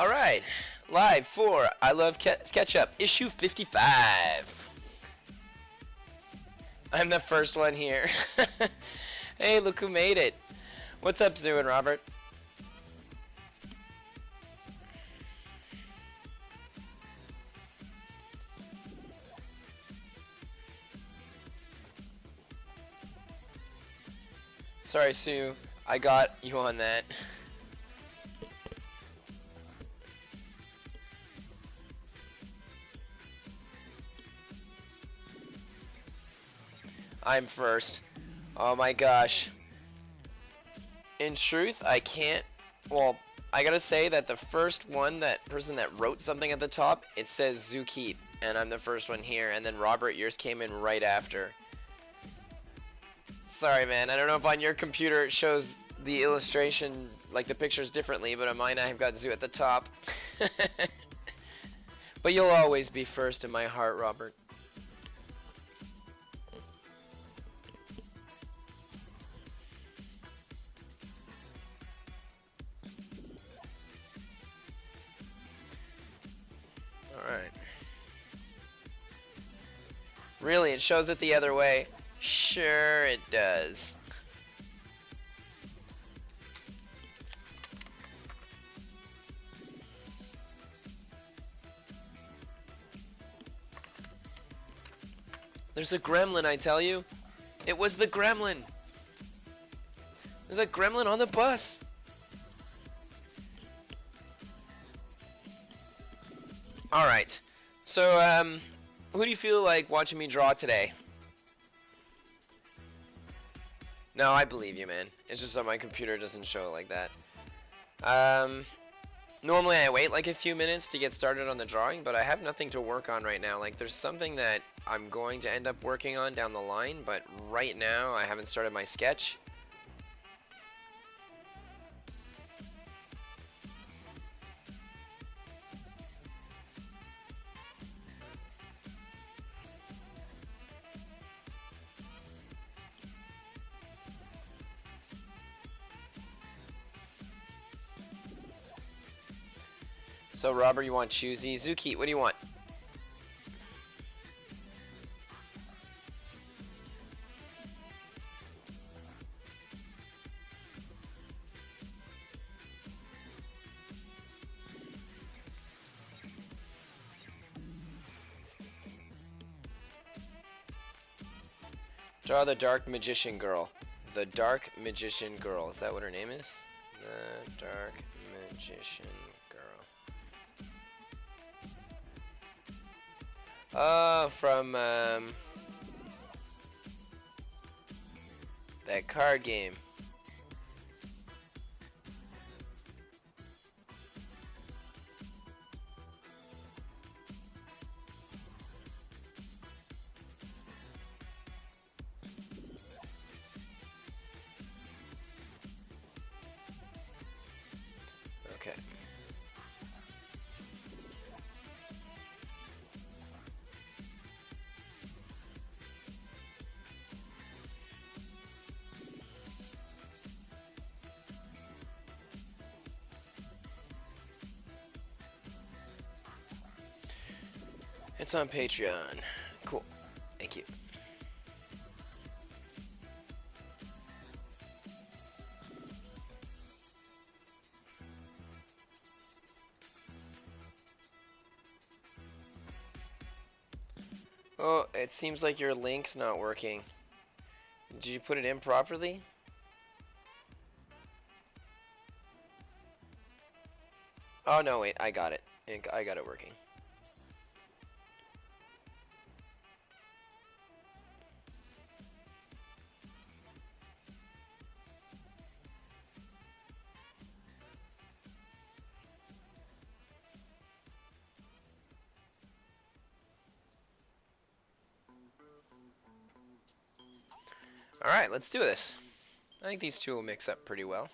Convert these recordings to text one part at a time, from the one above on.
Alright, live for I Love Sketchup, issue 55. I'm the first one here. Hey, look who made it. What's up, Zoo and Robert? Sorry, Sue. I got you on that. I'm first. Oh my gosh. In truth, I can't. Well, I gotta say that the first one, that person that wrote something at the top, it says Zookeep, and I'm the first one here. And then Robert, yours came in right after. Sorry, man. I don't know if on your computer it shows the illustration, like the pictures differently, but on mine I have got Zoo at the top. But you'll always be first in my heart, Robert. Alright. Really, it shows it the other way. Sure it does. There's a gremlin, I tell you. It was the gremlin. There's a gremlin on the bus. Alright. So, who do you feel like watching me draw today? No, I believe you, man. It's just that my computer doesn't show it like that. Normally I wait like a few minutes to get started on the drawing, but I have nothing to work on right now. Like, there's something that I'm going to end up working on down the line, but right now I haven't started my sketch. So, Robert, you want choosy? Zuki, what do you want? Draw the Dark Magician Girl. The Dark Magician Girl. Is that what her name is? The Dark Magician Girl. From, that card game. Okay. It's on Patreon. Cool. Thank you. Oh, it seems like your link's not working. Did you put it in properly? Oh, no, wait. I got it. I got it working. Alright, let's do this. I think these two will mix up pretty well.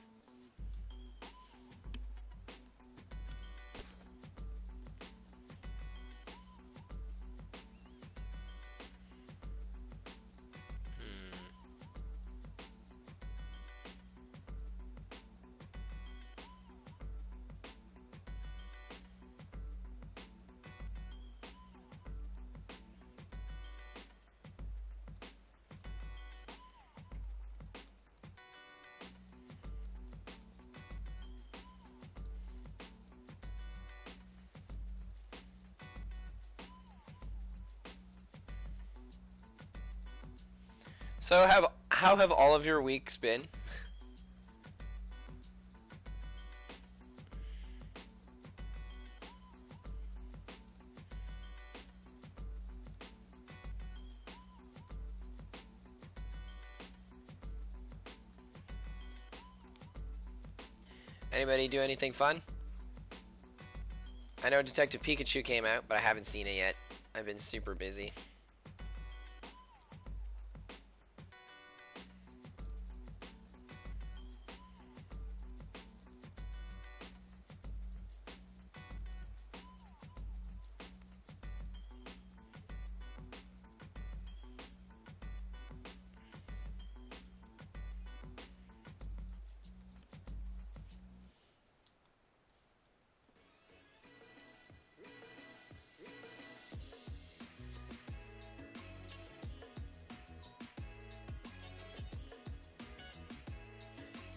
So how have all of your weeks been? Anybody do anything fun? I know Detective Pikachu came out, but I haven't seen it yet. I've been super busy.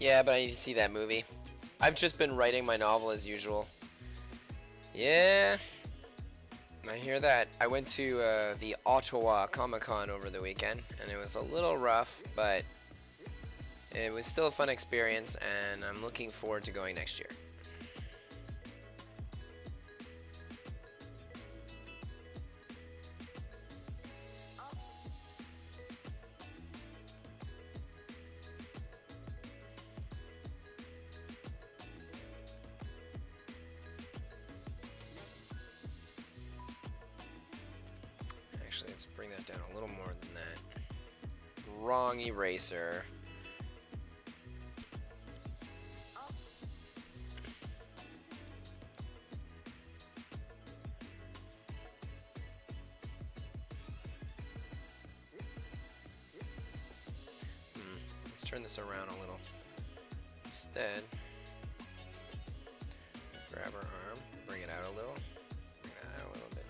Yeah, but I need to see that movie. I've just been writing my novel as usual. Yeah, I hear that. I went to the Ottawa Comic Con over the weekend, and it was a little rough, but it was still a fun experience, and I'm looking forward to going next year. Actually, let's bring that down a little more than that. Wrong eraser. Let's turn this around a little. Instead, grab our arm, bring it out a little, bring that out a little bit.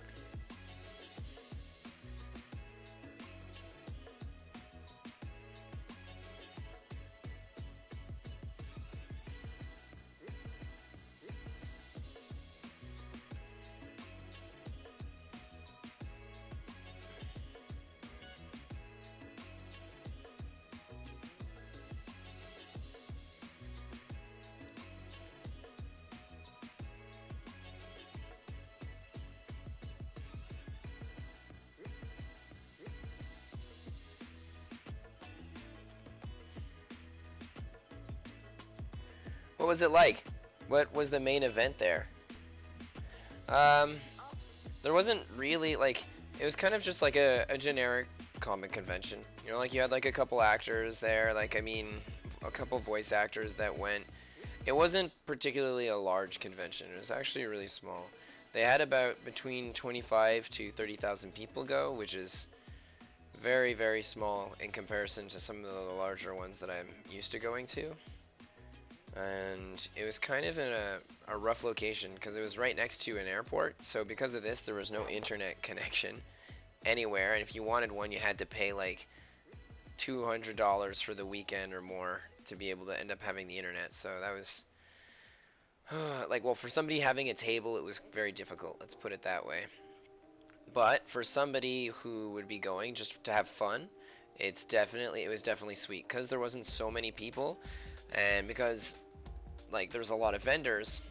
What was it like? What was the main event there? Um, there wasn't really like it was kind of just like a generic comic convention. You know, like you had like a couple actors there, like I mean, a couple voice actors that went. It wasn't particularly a large convention. It was actually really small. They had about between 25 to 30,000 people go, which is very, very small in comparison to some of the larger ones that I'm used to going to. And it was kind of in a rough location because it was right next to an airport. So because of this, there was no internet connection anywhere, and if you wanted one, you had to pay like $200 for the weekend or more to be able to end up having the internet. So that was like, well, for somebody having a table, it was very difficult. Let's put it that way. But for somebody who would be going just to have fun, it was definitely sweet because there wasn't so many people, and because like there's a lot of vendors.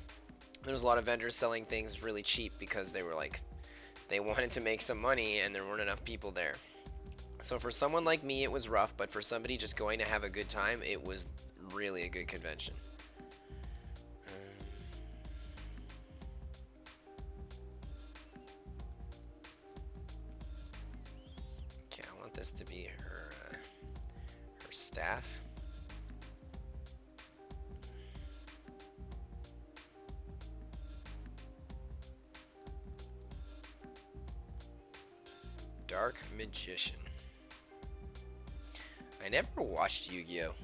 There's a lot of vendors selling things really cheap because they were like they wanted to make some money and there weren't enough people there. So for someone like me, it was rough, but for somebody just going to have a good time, it was really a good convention. Okay, I want this to be her staff. Dark Magician. I never watched Yu-Gi-Oh!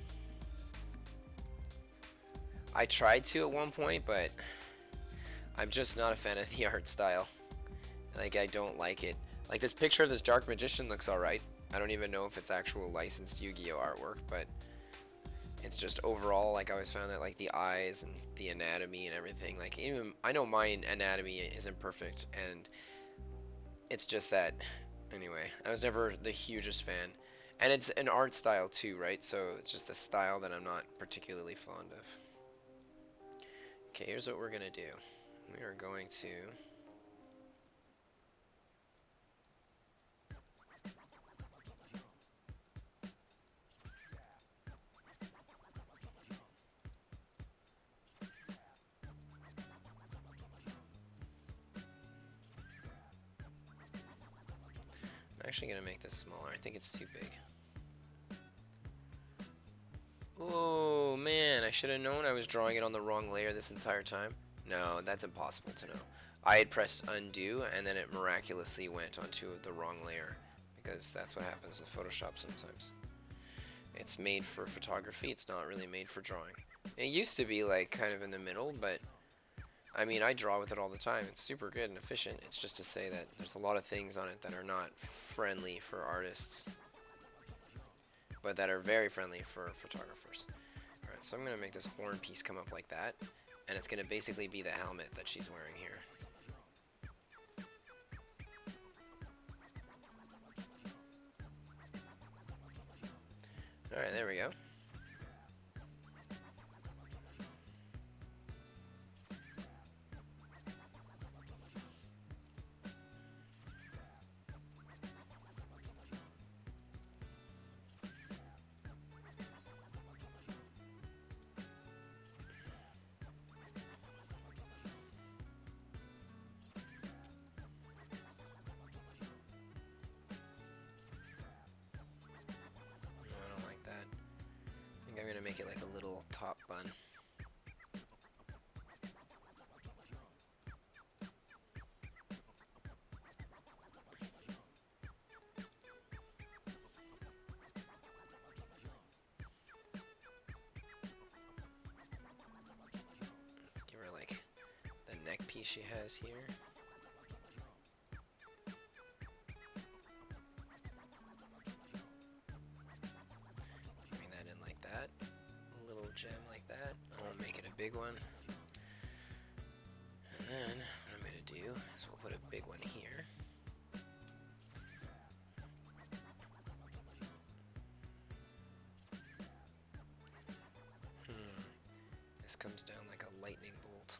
I tried to at one point, but I'm just not a fan of the art style. Like, I don't like it. Like, this picture of this Dark Magician looks alright. I don't even know if it's actual licensed Yu-Gi-Oh! Artwork, but it's just overall, like, I always found that, like, the eyes and the anatomy and everything, like, even, I know my anatomy isn't perfect, and it's just that, anyway, I was never the hugest fan. And it's an art style too, right? So it's just a style that I'm not particularly fond of. Okay, here's what we're gonna do. We are going to I'm actually gonna make this smaller. I think it's too big. Oh man, I should have known I was drawing it on the wrong layer this entire time. No, that's impossible to know. I had pressed undo and then it miraculously went onto the wrong layer because that's what happens with Photoshop sometimes. It's made for photography, it's not really made for drawing. It used to be like kind of in the middle, but I mean, I draw with it all the time. It's super good and efficient. It's just to say that there's a lot of things on it that are not friendly for artists, but that are very friendly for photographers. Alright, so I'm going to make this horn piece come up like that, and it's going to basically be the helmet that she's wearing here. Alright, there we go. I'm gonna make it like a little top bun. Let's give her like the neck piece she has here. Gem like that. I won't make it a big one. And then what I'm going to do is we'll put a big one here. This comes down like a lightning bolt.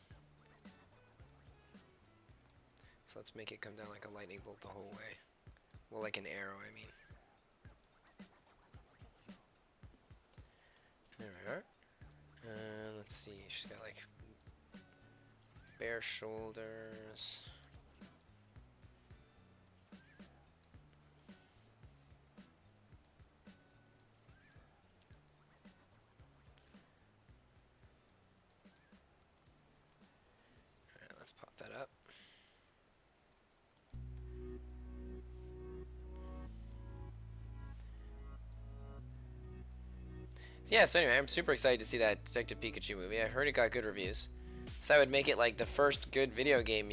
So let's make it come down like a lightning bolt the whole way. Well, like an arrow, I mean. There we are. Let's see, she's got like bare shoulders. Alright, let's pop that up. Yeah, so anyway, I'm super excited to see that Detective Pikachu movie. I heard it got good reviews. So I would make it like the first good video game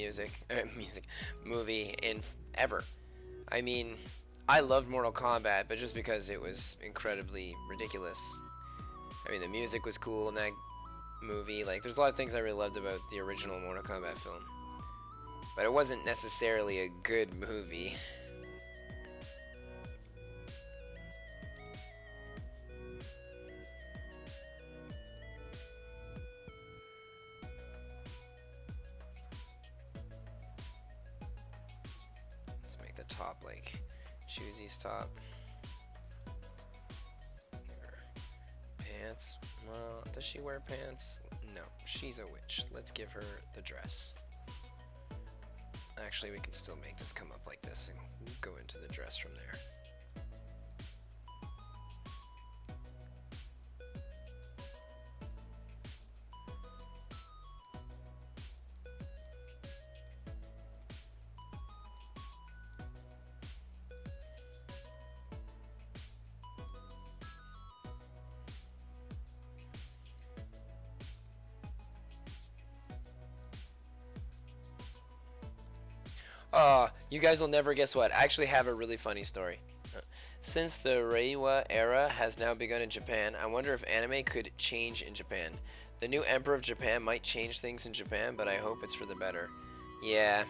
movie in ever. I mean, I loved Mortal Kombat, but just because it was incredibly ridiculous. I mean, the music was cool in that movie. Like, there's a lot of things I really loved about the original Mortal Kombat film. But it wasn't necessarily a good movie. Let's make the top like Choosy's top. Pants. Well, does she wear pants? No, she's a witch. Let's give her the dress. Actually, we can still make this come up like this and go into the dress from there. You guys will never guess what. I actually have a really funny story. Since the Reiwa era has now begun in Japan, I wonder if anime could change in Japan. The new emperor of Japan might change things in Japan, but I hope it's for the better. Yeah.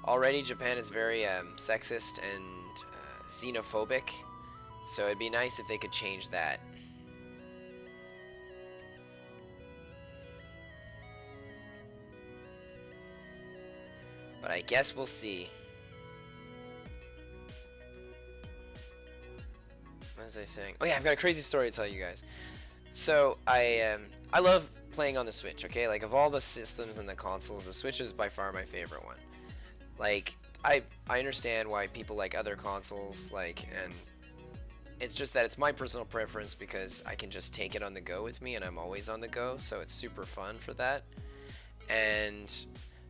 Already Japan is very sexist and xenophobic. So it'd be nice if they could change that. But I guess we'll see. What was I saying? Oh yeah, I've got a crazy story to tell you guys. So I love playing on the Switch. Okay, like of all the systems and the consoles, the Switch is by far my favorite one. Like I understand why people like other consoles, like, and it's just that it's my personal preference because I can just take it on the go with me, and I'm always on the go, so it's super fun for that. And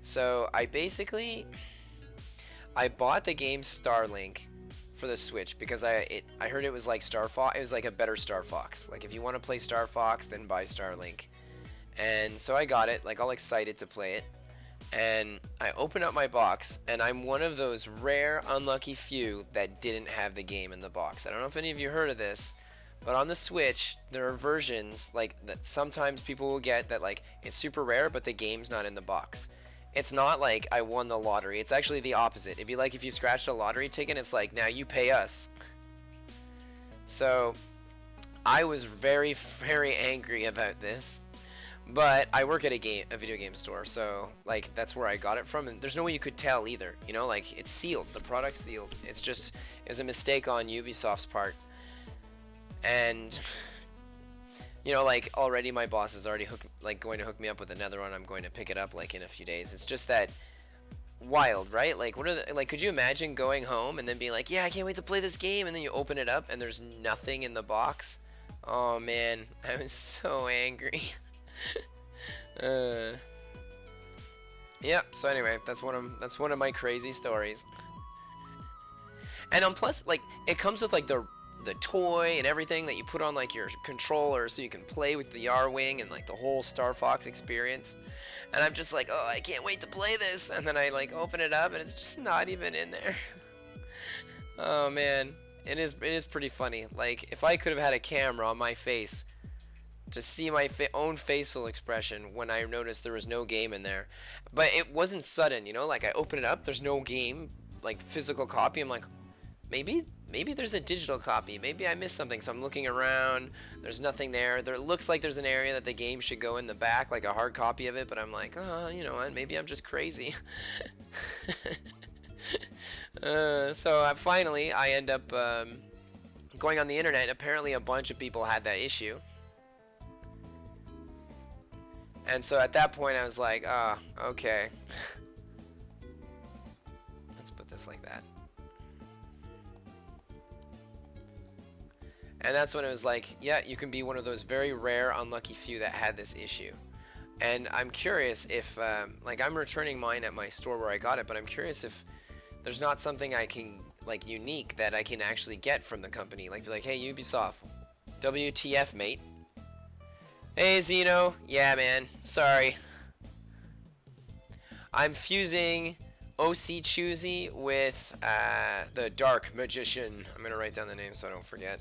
so I bought the game Starlink for the Switch because I heard it was like Star Fox. It was like a better Star Fox. Like if you want to play Star Fox, then buy Starlink. And so I got it, like all excited to play it. And I open up my box, and I'm one of those rare, unlucky few that didn't have the game in the box. I don't know if any of you heard of this, but on the Switch, there are versions like that sometimes people will get that like it's super rare, but the game's not in the box. It's not like I won the lottery. It's actually the opposite. It'd be like if you scratched a lottery ticket, it's like, now you pay us. So I was very, very angry about this. But I work at a video game store, so like that's where I got it from, and there's no way you could tell either. You know, like it's sealed. The product's sealed. It was a mistake on Ubisoft's part. And you know, like already my boss is already going to hook me up with another one. I'm going to pick it up like in a few days. It's just that wild, right? Like could you imagine going home and then being like, "Yeah, I can't wait to play this game," and then you open it up and there's nothing in the box? Oh man, I was so angry. Yeah, so anyway, that's one of my crazy stories. And plus, like, it comes with like the toy and everything that you put on like your controller so you can play with the R-Wing and like the whole Star Fox experience. And I'm just like, oh, I can't wait to play this. And then I like open it up and it's just not even in there. Oh man, it is pretty funny. Like if I could have had a camera on my face to see my own facial expression when I noticed there was no game in there. But it wasn't sudden, you know, like I open it up, there's no game, like physical copy. I'm like, maybe there's a digital copy. Maybe I missed something. So I'm looking around. There's nothing there. There looks like there's an area that the game should go in the back, like a hard copy of it. But I'm like, oh, you know what? Maybe I'm just crazy. So finally, I end up going on the internet. And apparently, a bunch of people had that issue. And so at that point, I was like, oh, okay. Let's put this like that. And that's when it was like, yeah, you can be one of those very rare, unlucky few that had this issue. And I'm curious if, like, I'm returning mine at my store where I got it, but I'm curious if there's not something I can, like, unique that I can actually get from the company. Like, be like, hey, Ubisoft, WTF, mate. Hey, Zeno. Yeah, man. Sorry. I'm fusing OC Choosy with the Dark Magician. I'm going to write down the name so I don't forget.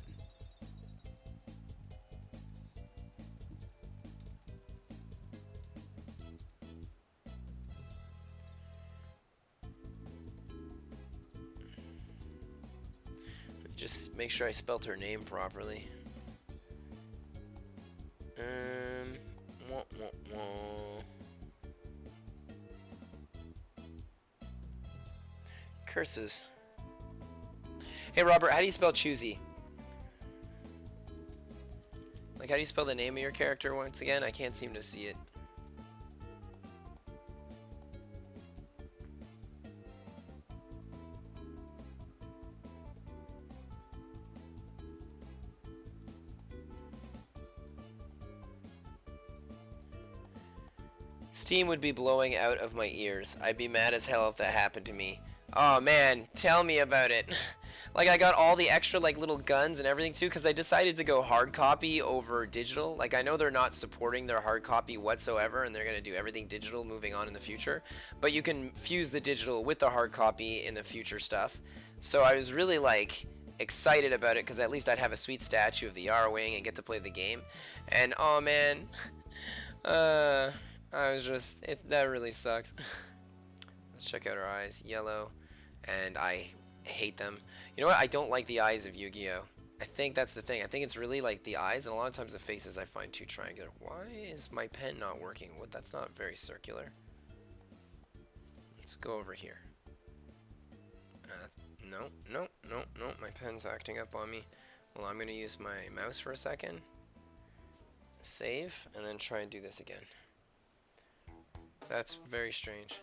Just make sure I spelled her name properly. Wah, wah, wah. Curses. Hey Robert, how do you spell choosy? Like, how do you spell the name of your character once again? I can't seem to see it. Steam would be blowing out of my ears. I'd be mad as hell if that happened to me. Oh man, tell me about it. Like, I got all the extra like little guns and everything too, because I decided to go hard copy over digital. Like, I know they're not supporting their hard copy whatsoever, and they're going to do everything digital moving on in the future, but you can fuse the digital with the hard copy in the future stuff. So I was really like excited about it, because at least I'd have a sweet statue of the R-Wing and get to play the game. And oh man, I was just, that really sucked. Let's check out her eyes. Yellow. And I hate them. You know what? I don't like the eyes of Yu-Gi-Oh! I think that's the thing. I think it's really like the eyes, and a lot of times the faces I find too triangular. Why is my pen not working? What? That's not very circular. Let's go over here. No, no, no, no. My pen's acting up on me. Well, I'm gonna use my mouse for a second. Save, and then try and do this again. That's very strange.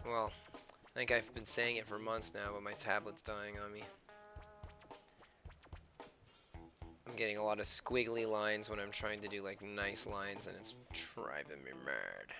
Well, I think I've been saying it for months now, but my tablet's dying on me. I'm getting a lot of squiggly lines when I'm trying to do like nice lines, and it's driving me mad.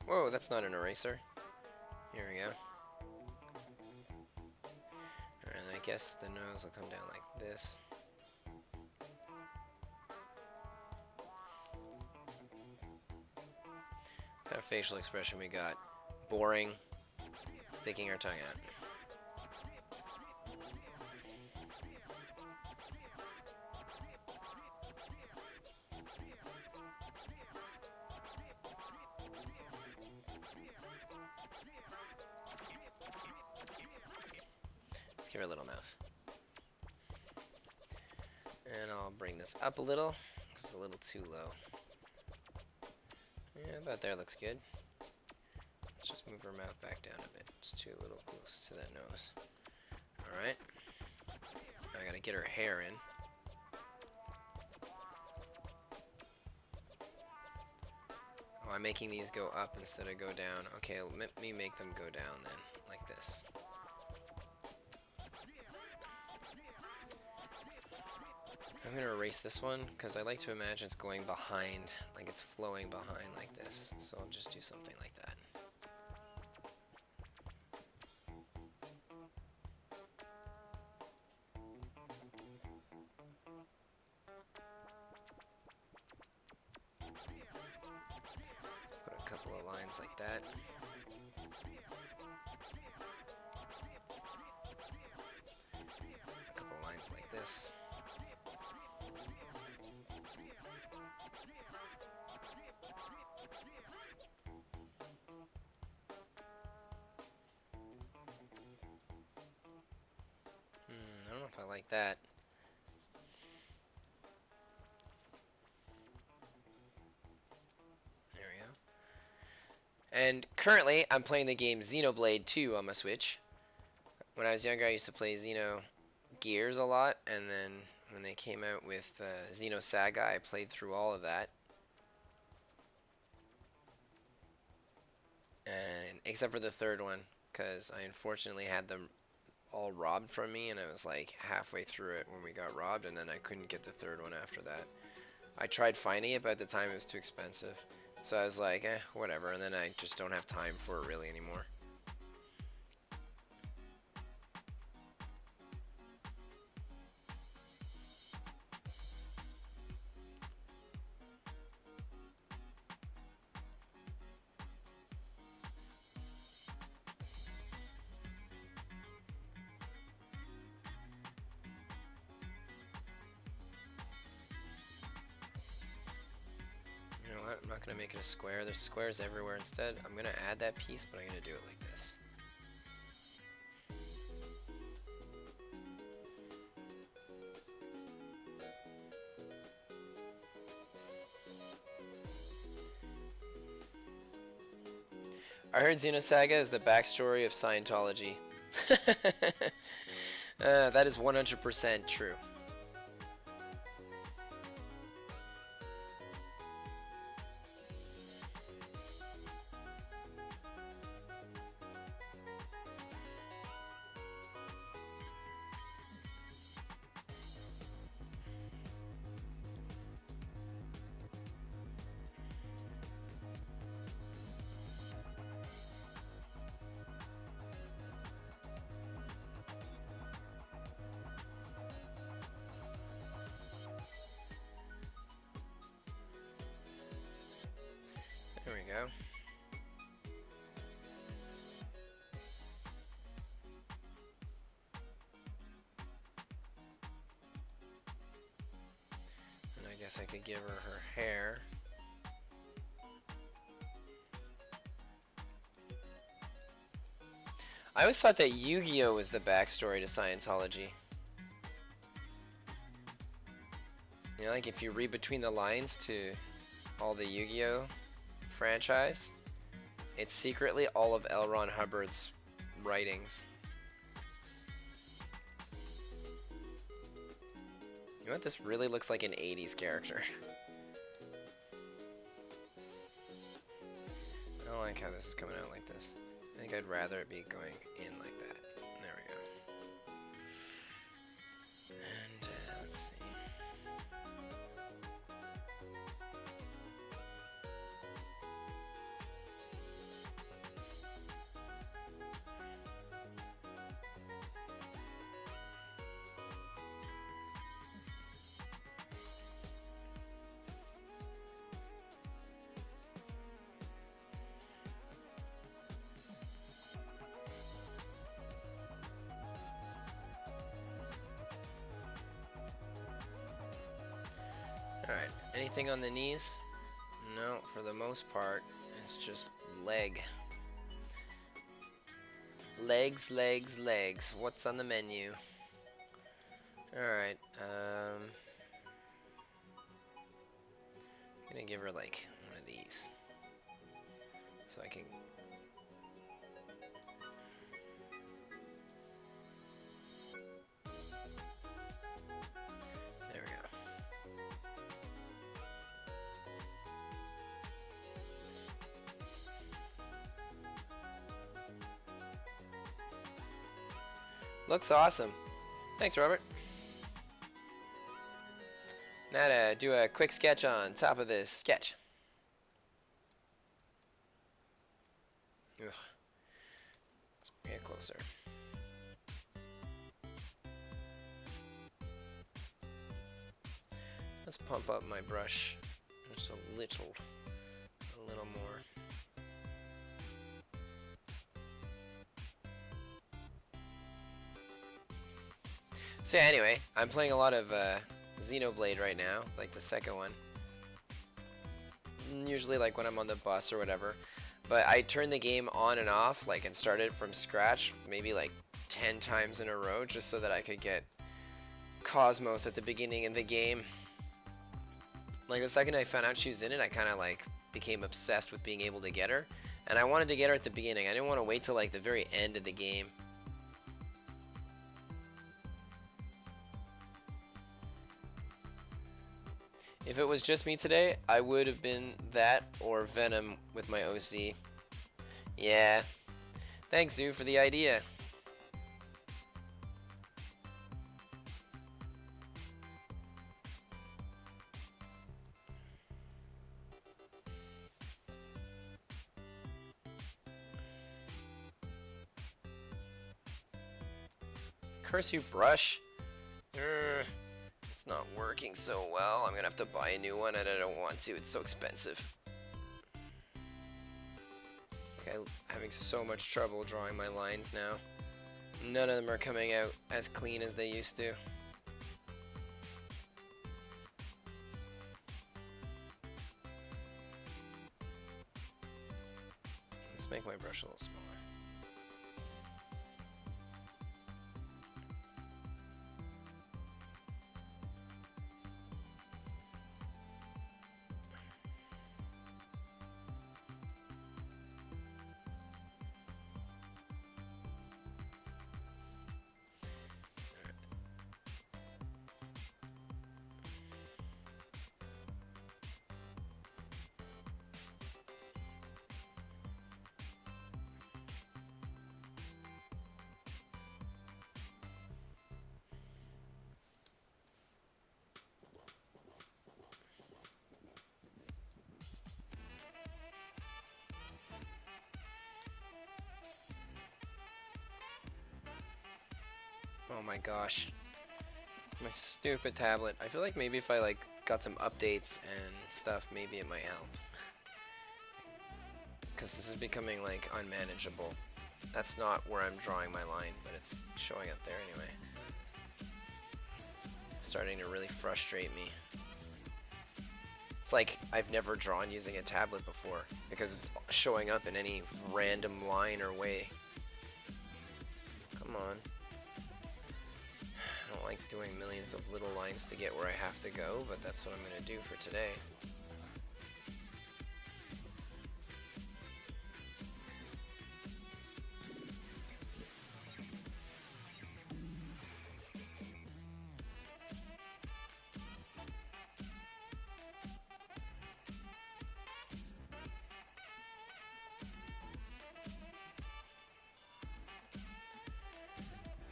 Whoa, that's not an eraser. Here we go. And I guess the nose will come down like this. What kind of facial expression we got? Boring. Sticking our tongue out. Let's give her a little mouth. And I'll bring this up a little, because it's a little too low. Yeah, about there looks good. Let's just move her mouth back down a bit. It's too a little close to that nose. Alright. Now I gotta get her hair in. Oh, I'm making these go up instead of go down. Okay, let me make them go down then, like this. I'm gonna erase this one because I like to imagine it's going behind, like it's flowing behind like this. So I'll just do something like that. Put a couple of lines like that. A couple of lines like this. I don't know if I like that. There we go. And currently, I'm playing the game Xenoblade 2 on my Switch. When I was younger, I used to play Xeno Gears a lot, and then when they came out with Xeno Saga, I played through all of that. And except for the third one, because I unfortunately had them all robbed from me, and I was like halfway through it when we got robbed, and then I couldn't get the third one after that. I tried finding it, but at the time it was too expensive. So I was like, whatever, and then I just don't have time for it really anymore. You know what? I'm not going to make it a square. There's squares everywhere. Instead, I'm going to add that piece, but I'm going to do it like this. I heard Xenosaga is the backstory of Scientology. That is 100% true. There we go. guess I could give her her hair. I always thought that Yu-Gi-Oh was the backstory to Scientology. You know, like if you read between the lines to all the Yu-Gi-Oh franchise, it's secretly all of L. Ron Hubbard's writings. You know what? This really looks like an 80s character. I don't like how this is coming out like this. I think I'd rather it be going in like that. There we go. And let's see. Alright, anything on the knees? No, for the most part, it's just leg. Legs, legs, legs. What's on the menu? Alright, I'm gonna give her like one of these. So I can... There we go. Looks awesome. Thanks, Robert. Now to do a quick sketch on top of this sketch. Ugh. Let's bring it closer. Let's pump up my brush just a little more. So yeah, anyway, I'm playing a lot of Xenoblade right now, like the second one. Usually like when I'm on the bus or whatever. But I turn the game on and off, like, and start it from scratch, maybe like 10 times in a row, just so that I could get Cosmos at the beginning of the game. Like the second I found out she was in it, I kind of like became obsessed with being able to get her. And I wanted to get her at the beginning. I didn't want to wait till like the very end of the game. If it was just me today, I would have been that or Venom with my OC. Yeah. Thanks, Zoo, for the idea. Curse you, brush. It's not working so well. I'm gonna have to buy a new one, and I don't want to. It's so expensive. Okay, I'm having so much trouble drawing my lines now. None of them are coming out as clean as they used to. Let's make my brush a little smaller. Oh my gosh. My stupid tablet. I feel like maybe if I like got some updates and stuff, maybe it might help. Because this is becoming like unmanageable. That's not where I'm drawing my line, but it's showing up there anyway. It's starting to really frustrate me. It's like I've never drawn using a tablet before because it's showing up in any random line or way. Come on. I don't like doing millions of little lines to get where I have to go, but that's what I'm going to do for today.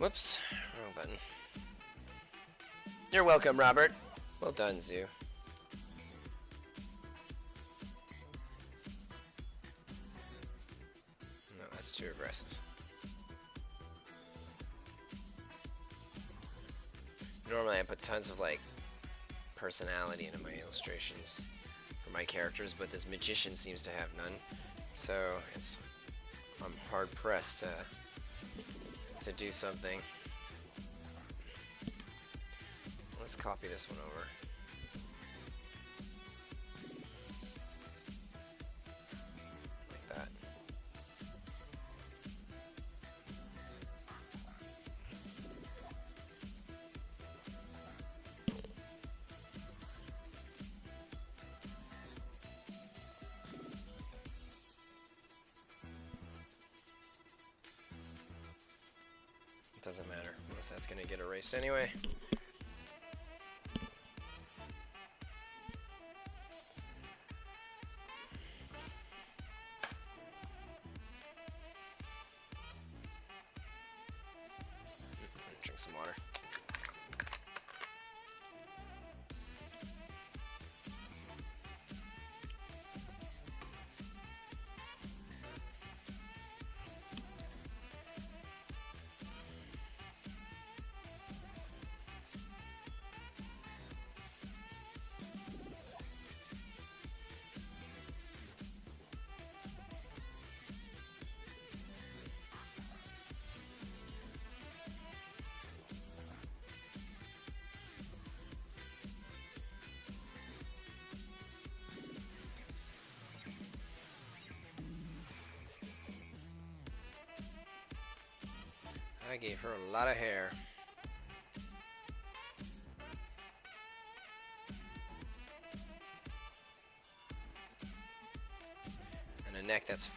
Whoops, wrong button. You're welcome, Robert. Well done, Zoo. No, that's too aggressive. Normally I put tons of like personality into my illustrations for my characters, but this magician seems to have none. So I'm hard pressed to do something. Let's copy this one over. Like that. It doesn't matter, unless that's gonna get erased anyway. Drink some water. I gave her a lot of hair. And a neck that's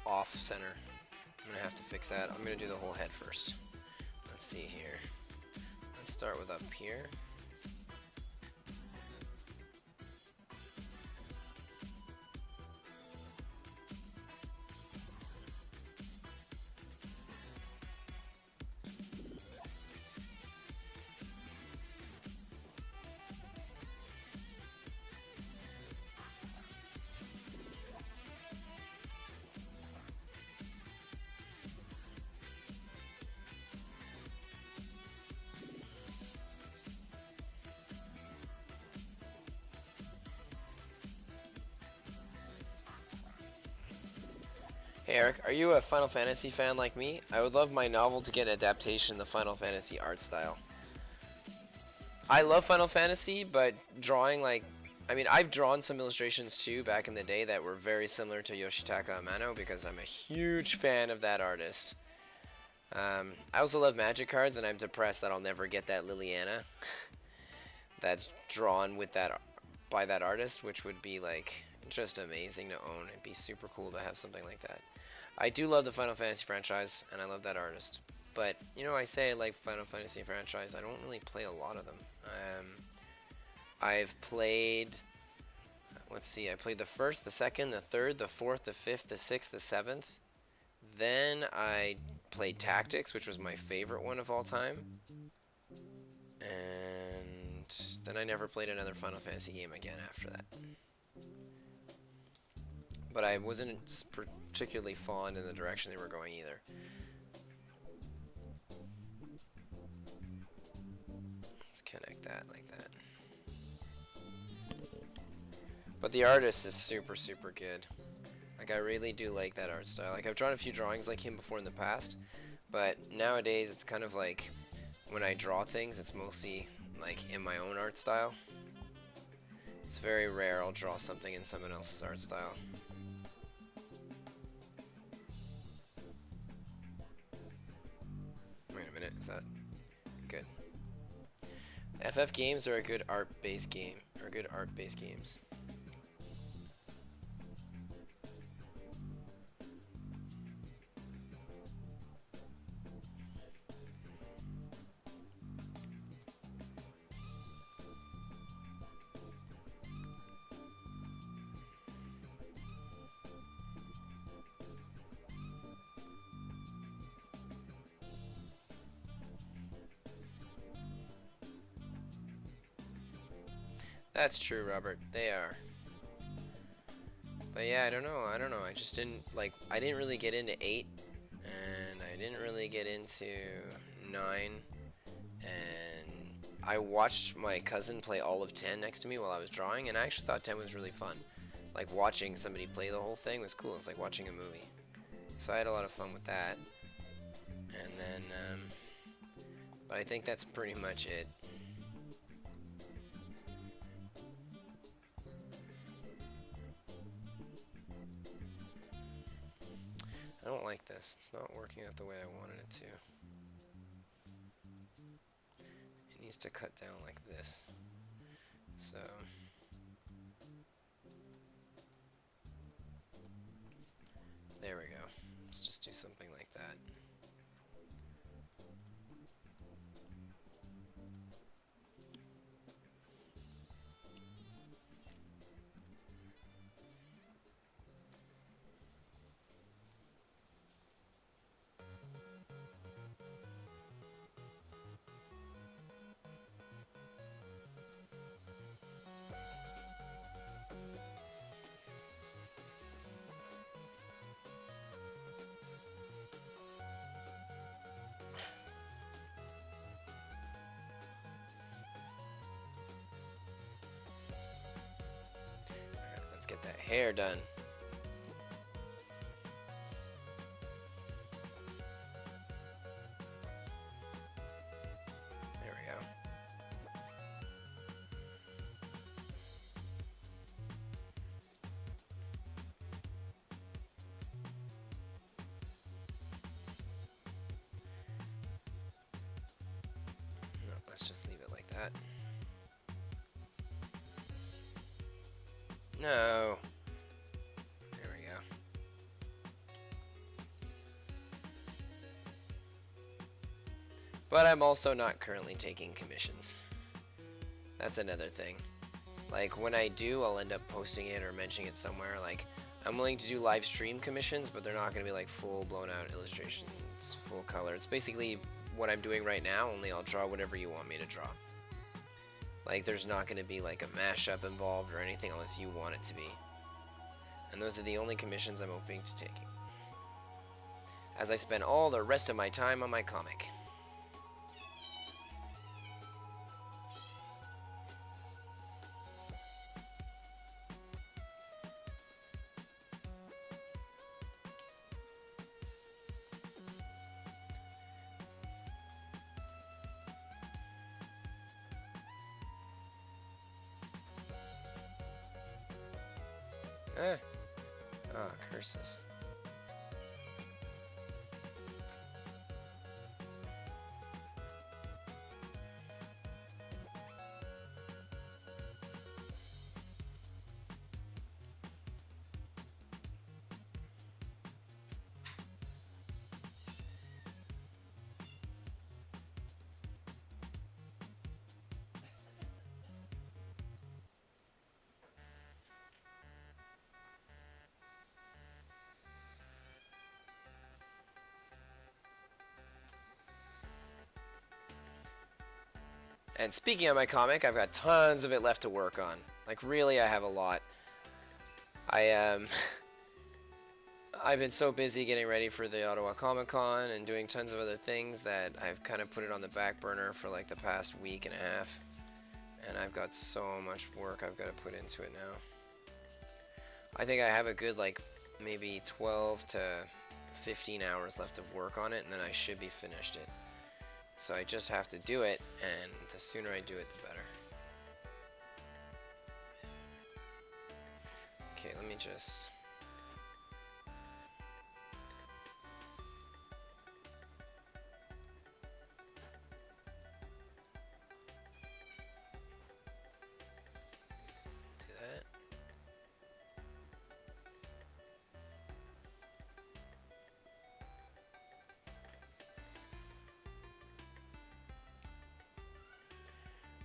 off center. I'm gonna have to fix that. I'm gonna do the whole head first. Let's see here. Let's start with up here. Hey Eric, are you a Final Fantasy fan like me? I would love my novel to get an adaptation in the Final Fantasy art style. I love Final Fantasy, but drawing like... I mean, I've drawn some illustrations too back in the day that were very similar to Yoshitaka Amano because I'm a huge fan of that artist. I also love Magic cards, and I'm depressed that I'll never get that Liliana that's drawn with that by that artist, which would be like just amazing to own. It'd be super cool to have something like that. I do love the Final Fantasy franchise, and I love that artist. But, you know, I say I like Final Fantasy franchise. I don't really play a lot of them. I've played... Let's see. I played the first, the second, the third, the fourth, the fifth, the sixth, the seventh. Then I played Tactics, which was my favorite one of all time. And then I never played another Final Fantasy game again after that. But I wasn't particularly fond in the direction they were going either. Let's connect that like that. But the artist is super, super good. Like, I really do like that art style. Like, I've drawn a few drawings like him before in the past, but nowadays it's kind of like when I draw things, it's mostly like in my own art style. It's very rare I'll draw something in someone else's art style. Wait a minute, is that good? FF games are a good art-based game, or good art-based games. That's true, Robert. They are. But yeah, I don't know. I just didn't like. I didn't really get into 8, and I didn't really get into 9. And I watched my cousin play all of 10 next to me while I was drawing, and I actually thought 10 was really fun. Like watching somebody play the whole thing was cool. It's like watching a movie. So I had a lot of fun with that. And then, but I think that's pretty much it. I don't like this. It's not working out the way I wanted it to. It needs to cut down like this. So there we go. Let's just do something like that. Let's get that hair done. There we go. No, let's just leave it like that. No. There we go. But I'm also not currently taking commissions. That's another thing. Like when I do, I'll end up posting it or mentioning it somewhere. Like I'm willing to do live stream commissions, but they're not going to be like full blown out illustrations, full color. It's basically what I'm doing right now, only I'll draw whatever you want me to draw. Like there's not going to be like a mashup involved or anything unless you want it to be. And those are the only commissions I'm open to taking, as I spend all the rest of my time on my comic. Ah, curses. And speaking of my comic, I've got tons of it left to work on. Like really, I have a lot. I've been so busy getting ready for the Ottawa Comic Con and doing tons of other things that I've kind of put it on the back burner for like the past week and a half. And I've got so much work I've got to put into it now. I think I have a good like maybe 12 to 15 hours left of work on it, and then I should be finished it. So I just have to do it, and the sooner I do it, the better. Okay, let me just... do that.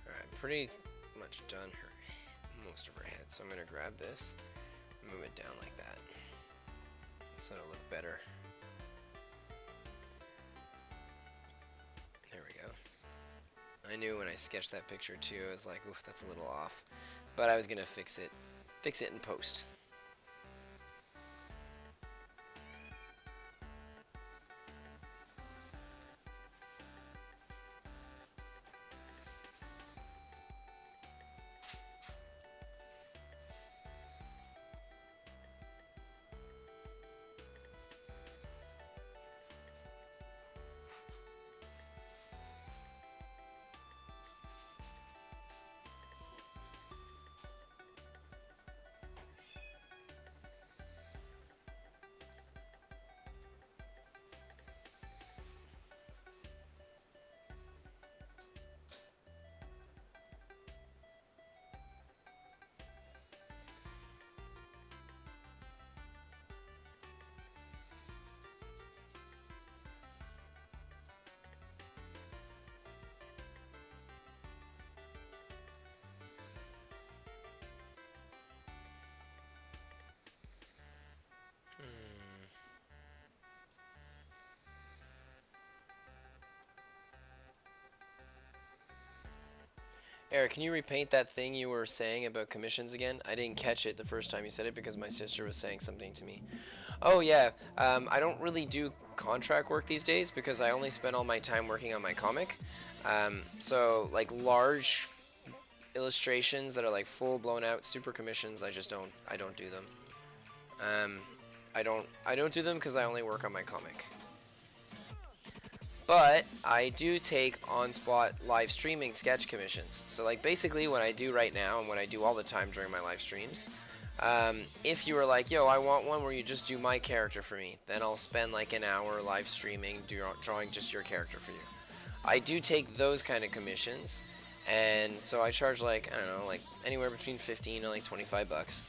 Alright, pretty much done most of her head, so I'm going to grab this, move it down like that, so it'll look better. There we go. I knew when I sketched that picture too, I was like, oof, that's a little off, but I was going to fix it in post. Eric, can you repaint that thing you were saying about commissions again? I didn't catch it the first time you said it because my sister was saying something to me. Oh yeah, I don't really do contract work these days because I only spend all my time working on my comic. So like large illustrations that are like full blown out super commissions, I don't do them. I don't do them because I only work on my comic. But I do take on-spot live streaming sketch commissions. So like basically what I do right now and what I do all the time during my live streams, if you were like, yo, I want one where you just do my character for me, then I'll spend like an hour live streaming, drawing just your character for you. I do take those kind of commissions, and so I charge like, I don't know, like anywhere between 15 to like 25 bucks.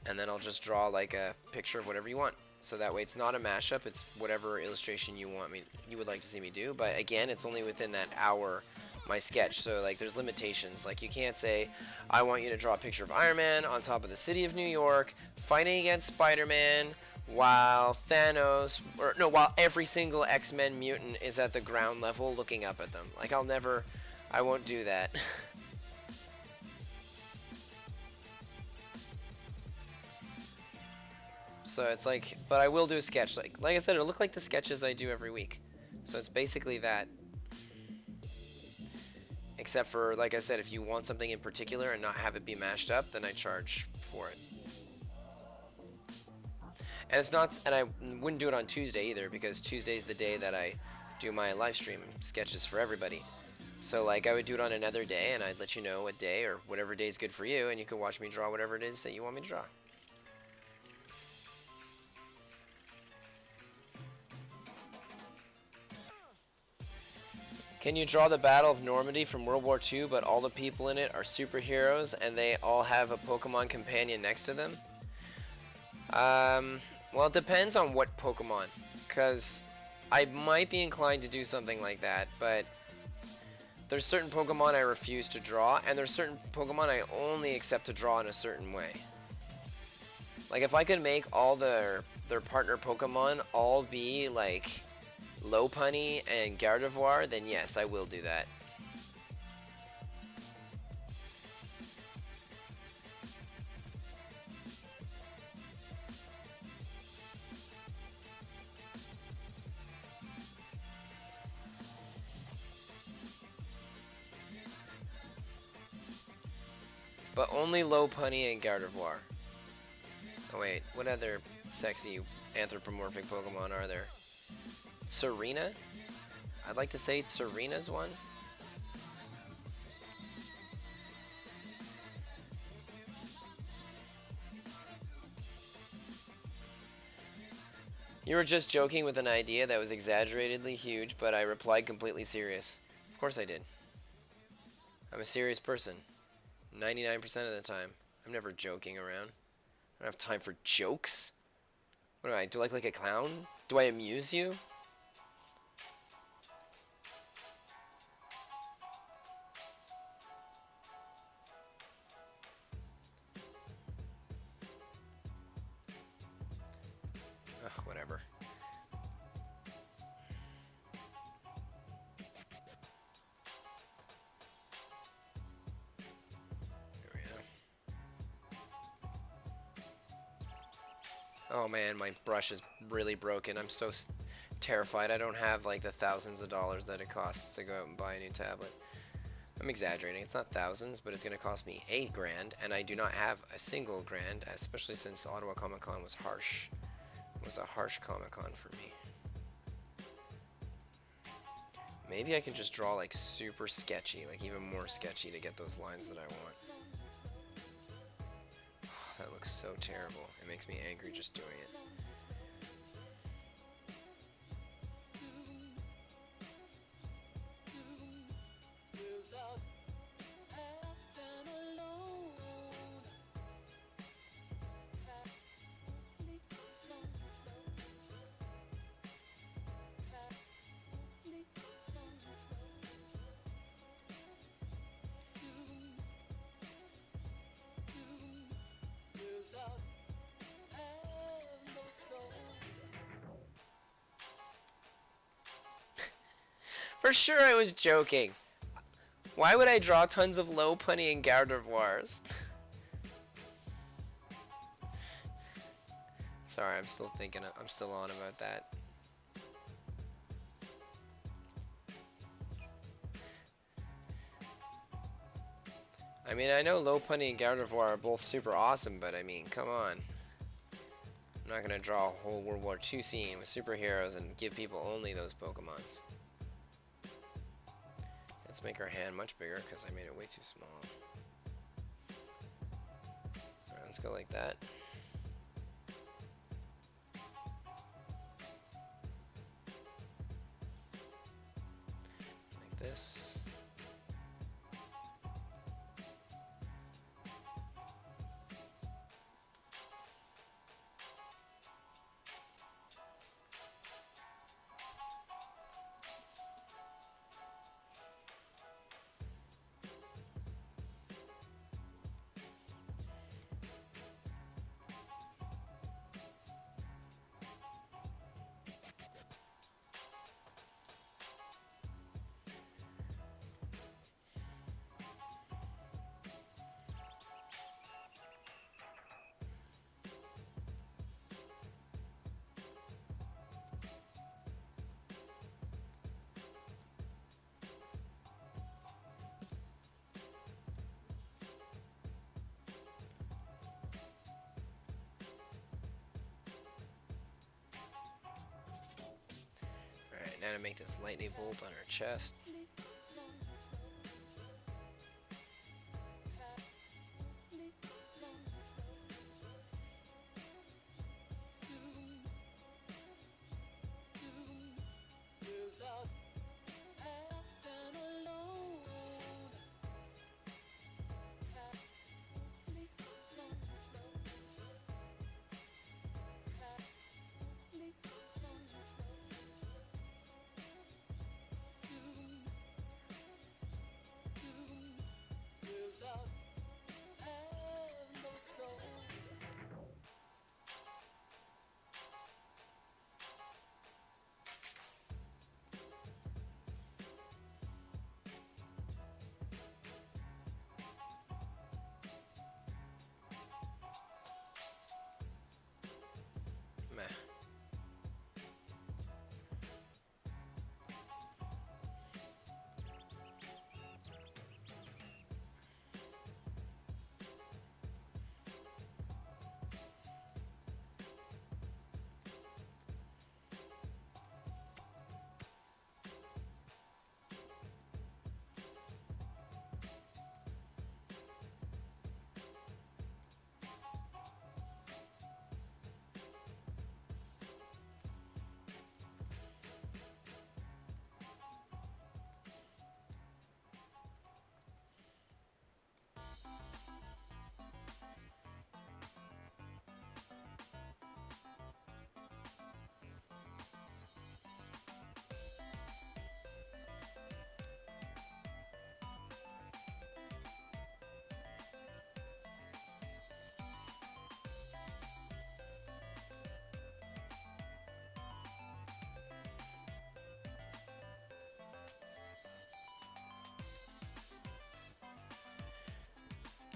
And then I'll just draw like a picture of whatever you want. So that way it's not a mashup, it's whatever illustration you would like to see me do. But again, it's only within that hour my sketch. So like there's limitations. Like you can't say, I want you to draw a picture of Iron Man on top of the city of New York fighting against Spider-Man while while every single X-Men mutant is at the ground level looking up at them. Like I won't do that. So it's like, but I will do a sketch. Like I said, it'll look like the sketches I do every week. So it's basically that. Except for, like I said, if you want something in particular and not have it be mashed up, then I charge for it. And it's not, and I wouldn't do it on Tuesday either, because Tuesday's the day that I do my live stream sketches for everybody. So like I would do it on another day, and I'd let you know what day or whatever day is good for you, and you can watch me draw whatever it is that you want me to draw. Can you draw the Battle of Normandy from World War II, but all the people in it are superheroes and they all have a Pokemon companion next to them? Well, it depends on what Pokemon, because I might be inclined to do something like that, but there's certain Pokemon I refuse to draw, and there's certain Pokemon I only accept to draw in a certain way. Like, if I could make all their partner Pokemon all be, like, Lopunny and Gardevoir, then yes, I will do that. But only Lopunny and Gardevoir. Oh wait, what other sexy anthropomorphic Pokemon are there? Serena? I'd like to say Serena's one. You were just joking with an idea that was exaggeratedly huge, but I replied completely serious. Of course I did. I'm a serious person. 99% of the time. I'm never joking around. I don't have time for jokes. What do I do? Like a clown? Do I amuse you? Ugh, whatever. There we go. Oh man, my brush is really broken. I'm so terrified. I don't have like the thousands of dollars that it costs to go out and buy a new tablet. I'm exaggerating. It's not thousands, but it's going to cost me $8,000, and I do not have a single grand, especially since Ottawa Comic Con was harsh. It was a harsh Comic Con for me. Maybe I can just draw like super sketchy, like even more sketchy to get those lines that I want. That looks so terrible. It makes me angry just doing it. For sure I was joking. Why would I draw tons of low punny and Gardevoirs? Sorry, I'm still thinking. I'm still on about that. I mean, I know low punny and Gardevoir are both super awesome, but I mean, come on. I'm not gonna draw a whole World War II scene with superheroes and give people only those Pokemons. Let's make our hand much bigger because I made it way too small. Alright, let's go like that. Like this. Alright, now to make this lightning bolt on her chest.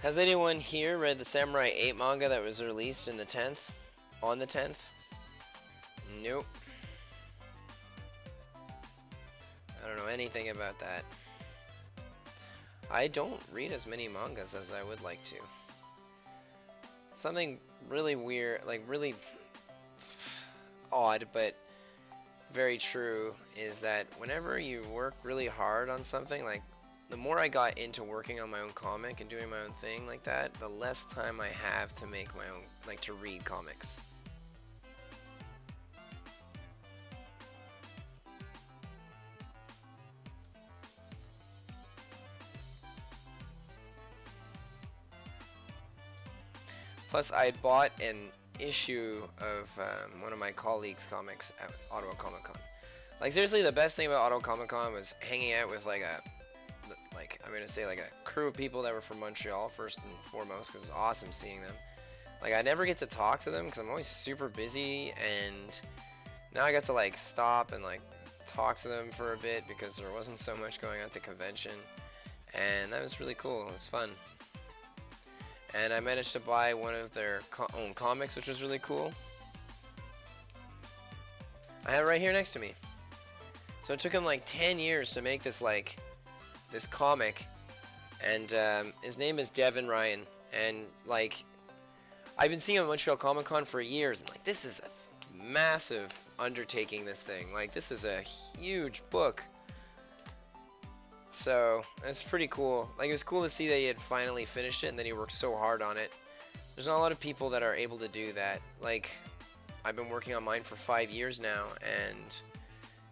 Has anyone here read the Samurai 8 manga that was released in the 10th? On the 10th? Nope. I don't know anything about that. I don't read as many mangas as I would like to. Something really weird, like really odd, but very true, is that whenever you work really hard on something, like the more I got into working on my own comic and doing my own thing like that, the less time I have to make my own, like to read comics. Plus, I bought an issue of one of my colleagues' comics at Ottawa Comic Con. Like seriously, the best thing about Ottawa Comic Con was hanging out with like I'm gonna say like a crew of people that were from Montreal first and foremost, because it's awesome seeing them. Like I never get to talk to them because I'm always super busy, and now I got to like stop and like talk to them for a bit because there wasn't so much going on at the convention, and that was really cool. It was fun. And I managed to buy one of their own comics, which was really cool. I have it right here next to me. So it took him like 10 years to make this this comic, and his name is Devin Ryan, and like I've been seeing him at Montreal Comic Con for years, and like this is a massive undertaking, this thing. Like this is a huge book. So it's pretty cool. Like it was cool to see that he had finally finished it and that he worked so hard on it. There's not a lot of people that are able to do that. Like I've been working on mine for 5 years now, and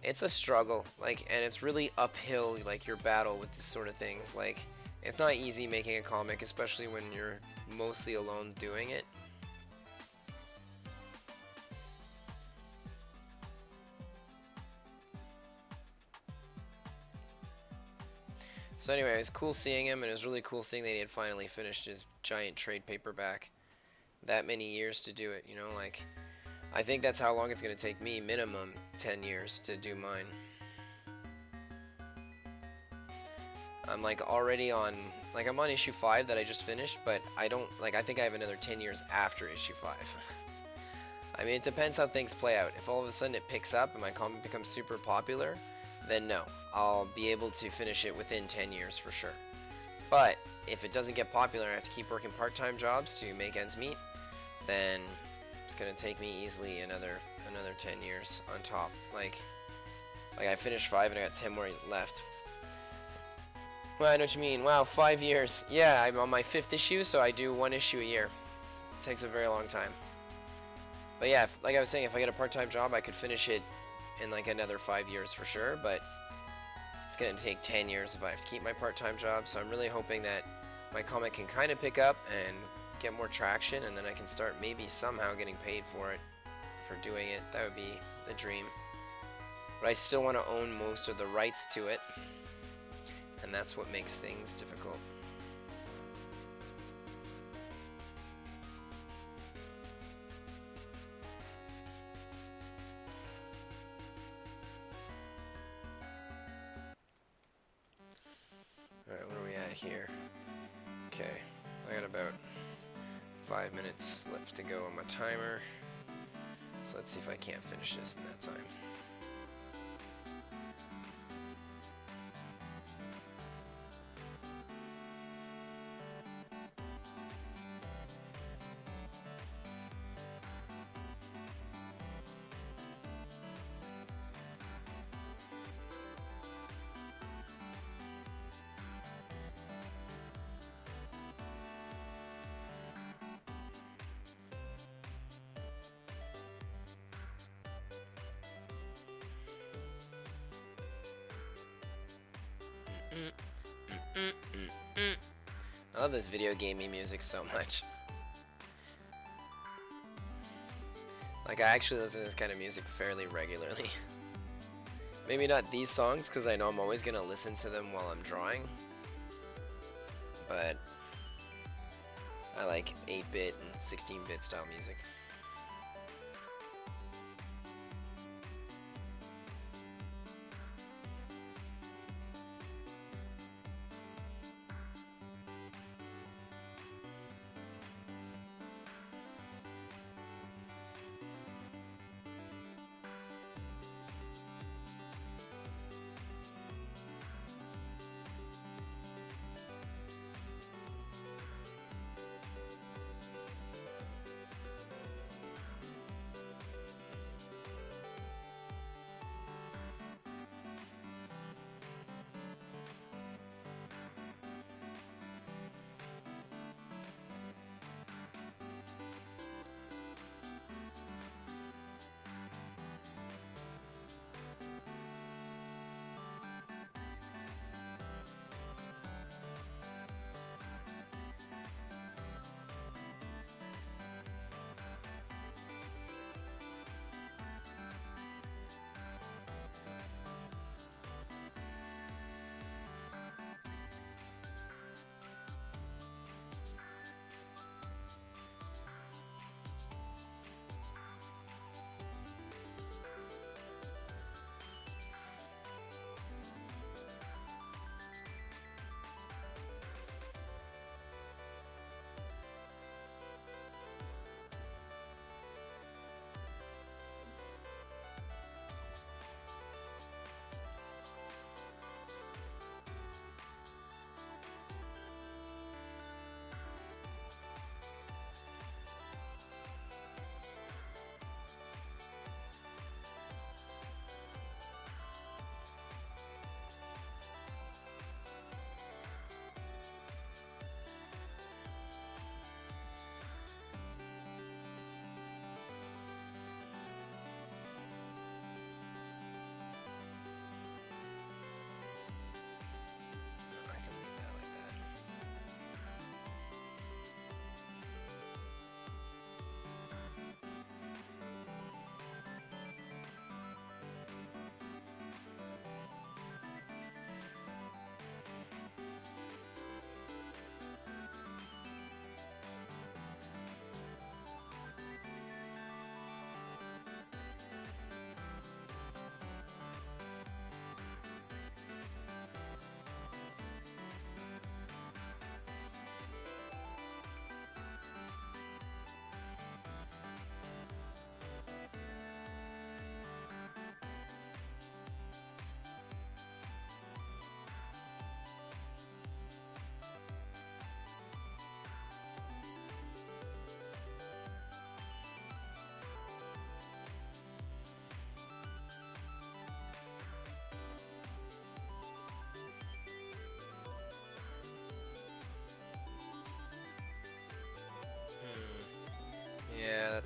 it's a struggle. Like, and it's really uphill, like your battle with this sort of things. Like it's not easy making a comic, especially when you're mostly alone doing it. So anyway, it was cool seeing him, and it was really cool seeing that he had finally finished his giant trade paperback. That many years to do it, you know, like I think that's how long it's going to take me, minimum 10 years to do mine. I'm like already on, like I'm on issue 5 that I just finished, but I don't, like I think I have another 10 years after issue 5. I mean, it depends how things play out. If all of a sudden it picks up and my comic becomes super popular, then no, I'll be able to finish it within 10 years for sure. But if it doesn't get popular and I have to keep working part-time jobs to make ends meet, then it's gonna take me easily another 10 years on top. Like I finished 5 and I got 10 more left. Well, I know what you mean. Wow, 5 years. Yeah, I'm on my 5th issue, so I do 1 issue a year. It takes a very long time. But yeah, like I was saying, if I get a part-time job, I could finish it in like another 5 years for sure, but it's gonna take 10 years if I have to keep my part-time job. So I'm really hoping that my comic can kind of pick up and get more traction, and then I can start maybe somehow getting paid for it, for doing it. That would be the dream. But I still want to own most of the rights to it, and that's what makes things difficult. Alright, what are we at here? Okay, I got about 5 minutes left to go on my timer. So let's see if I can't finish this in that time. I love this video gamey music so much. Like I actually listen to this kind of music fairly regularly. Maybe not these songs, because I know I'm always gonna listen to them while I'm drawing. But I like 8-bit and 16-bit style music.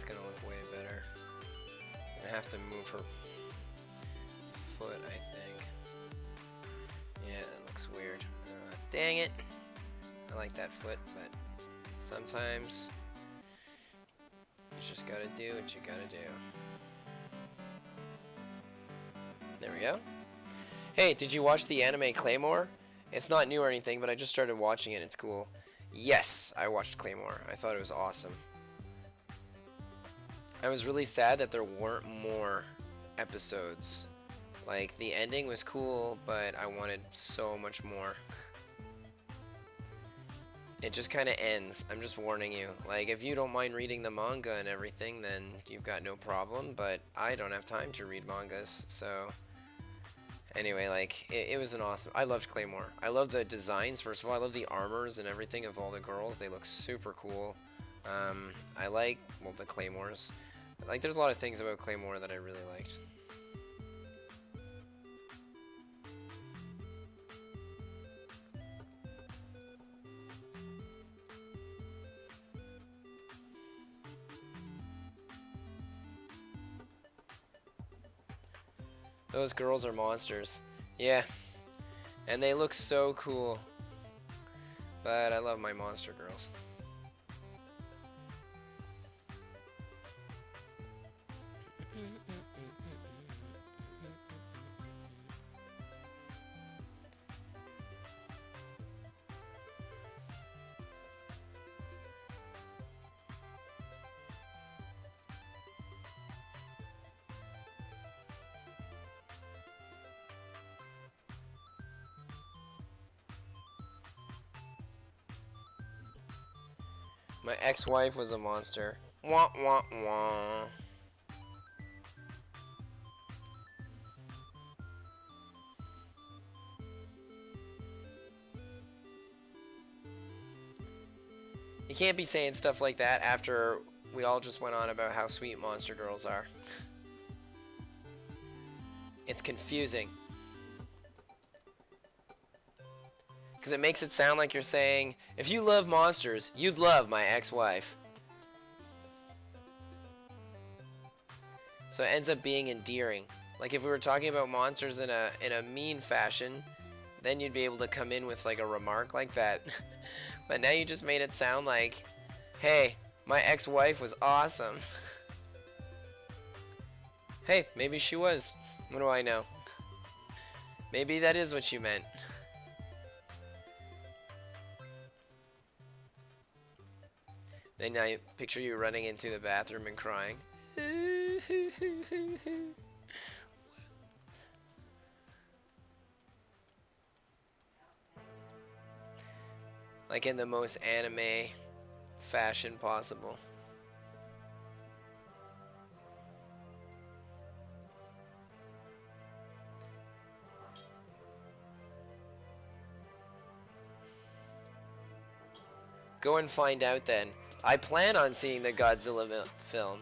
That's gonna look way better. I'm gonna have to move her foot, I think. Yeah, that looks weird. Dang it. I like that foot, but sometimes you just gotta do what you gotta do. There we go. Hey, did you watch the anime Claymore? It's not new or anything, but I just started watching it. It's cool. Yes, I watched Claymore. I thought it was awesome. I was really sad that there weren't more episodes. Like, the ending was cool, but I wanted so much more. It just kind of ends. I'm just warning you. Like, if you don't mind reading the manga and everything, then you've got no problem, but I don't have time to read mangas, so... Anyway, like, it was an awesome... I loved Claymore. I love the designs, first of all. I love the armors and everything of all the girls. They look super cool. I like, well, the Claymores. Like, there's a lot of things about Claymore that I really liked. Those girls are monsters. Yeah. And they look so cool. But I love my monster girls. My ex-wife was a monster. Wah wah wah. You can't be saying stuff like that after we all just went on about how sweet monster girls are. It's confusing. Because it makes it sound like you're saying, if you love monsters, you'd love my ex-wife. So it ends up being endearing. Like if we were talking about monsters in a mean fashion, then you'd be able to come in with like a remark like that. But now you just made it sound like, hey, my ex-wife was awesome. Hey, maybe she was. What do I know? Maybe that is what you meant. Then I picture you running into the bathroom and crying. Like in the most anime fashion possible. Go and find out then. I plan on seeing the Godzilla film.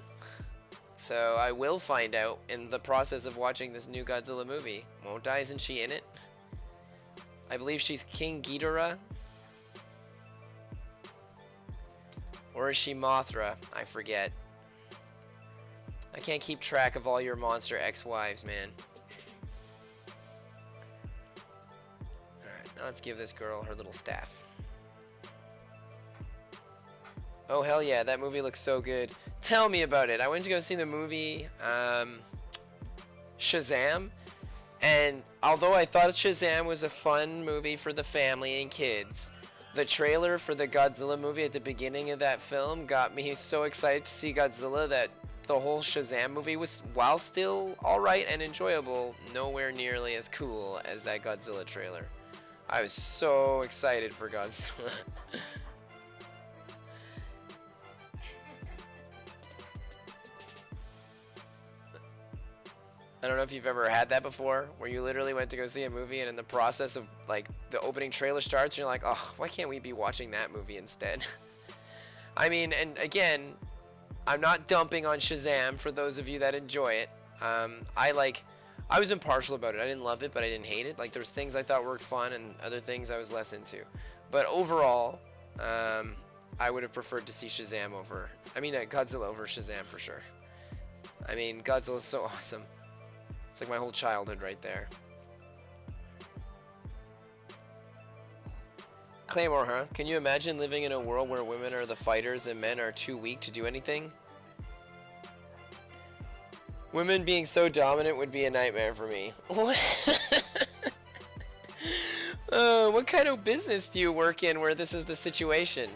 So I will find out in the process of watching this new Godzilla movie. Won't I? Isn't she in it? I believe she's King Ghidorah. Or is she Mothra? I forget. I can't keep track of all your monster ex-wives, man. Alright, now let's give this girl her little staff. Oh, hell yeah, that movie looks so good. Tell me about it. I went to go see the movie Shazam. And although I thought Shazam was a fun movie for the family and kids, the trailer for the Godzilla movie at the beginning of that film got me so excited to see Godzilla that the whole Shazam movie was, while still alright and enjoyable, nowhere nearly as cool as that Godzilla trailer. I was so excited for Godzilla. I don't know if you've ever had that before, where you literally went to go see a movie and in the process of, like, the opening trailer starts, and you're like, oh, why can't we be watching that movie instead? I mean, and again, I'm not dumping on Shazam for those of you that enjoy it. I was impartial about it. I didn't love it, but I didn't hate it. Like, there's things I thought were fun and other things I was less into. But overall, I would have preferred to see Shazam over, Godzilla over Shazam for sure. I mean, Godzilla's so awesome. It's like my whole childhood right there. Claymore, huh? Can you imagine living in a world where women are the fighters and men are too weak to do anything? Women being so dominant would be a nightmare for me. What kind of business do you work in where this is the situation?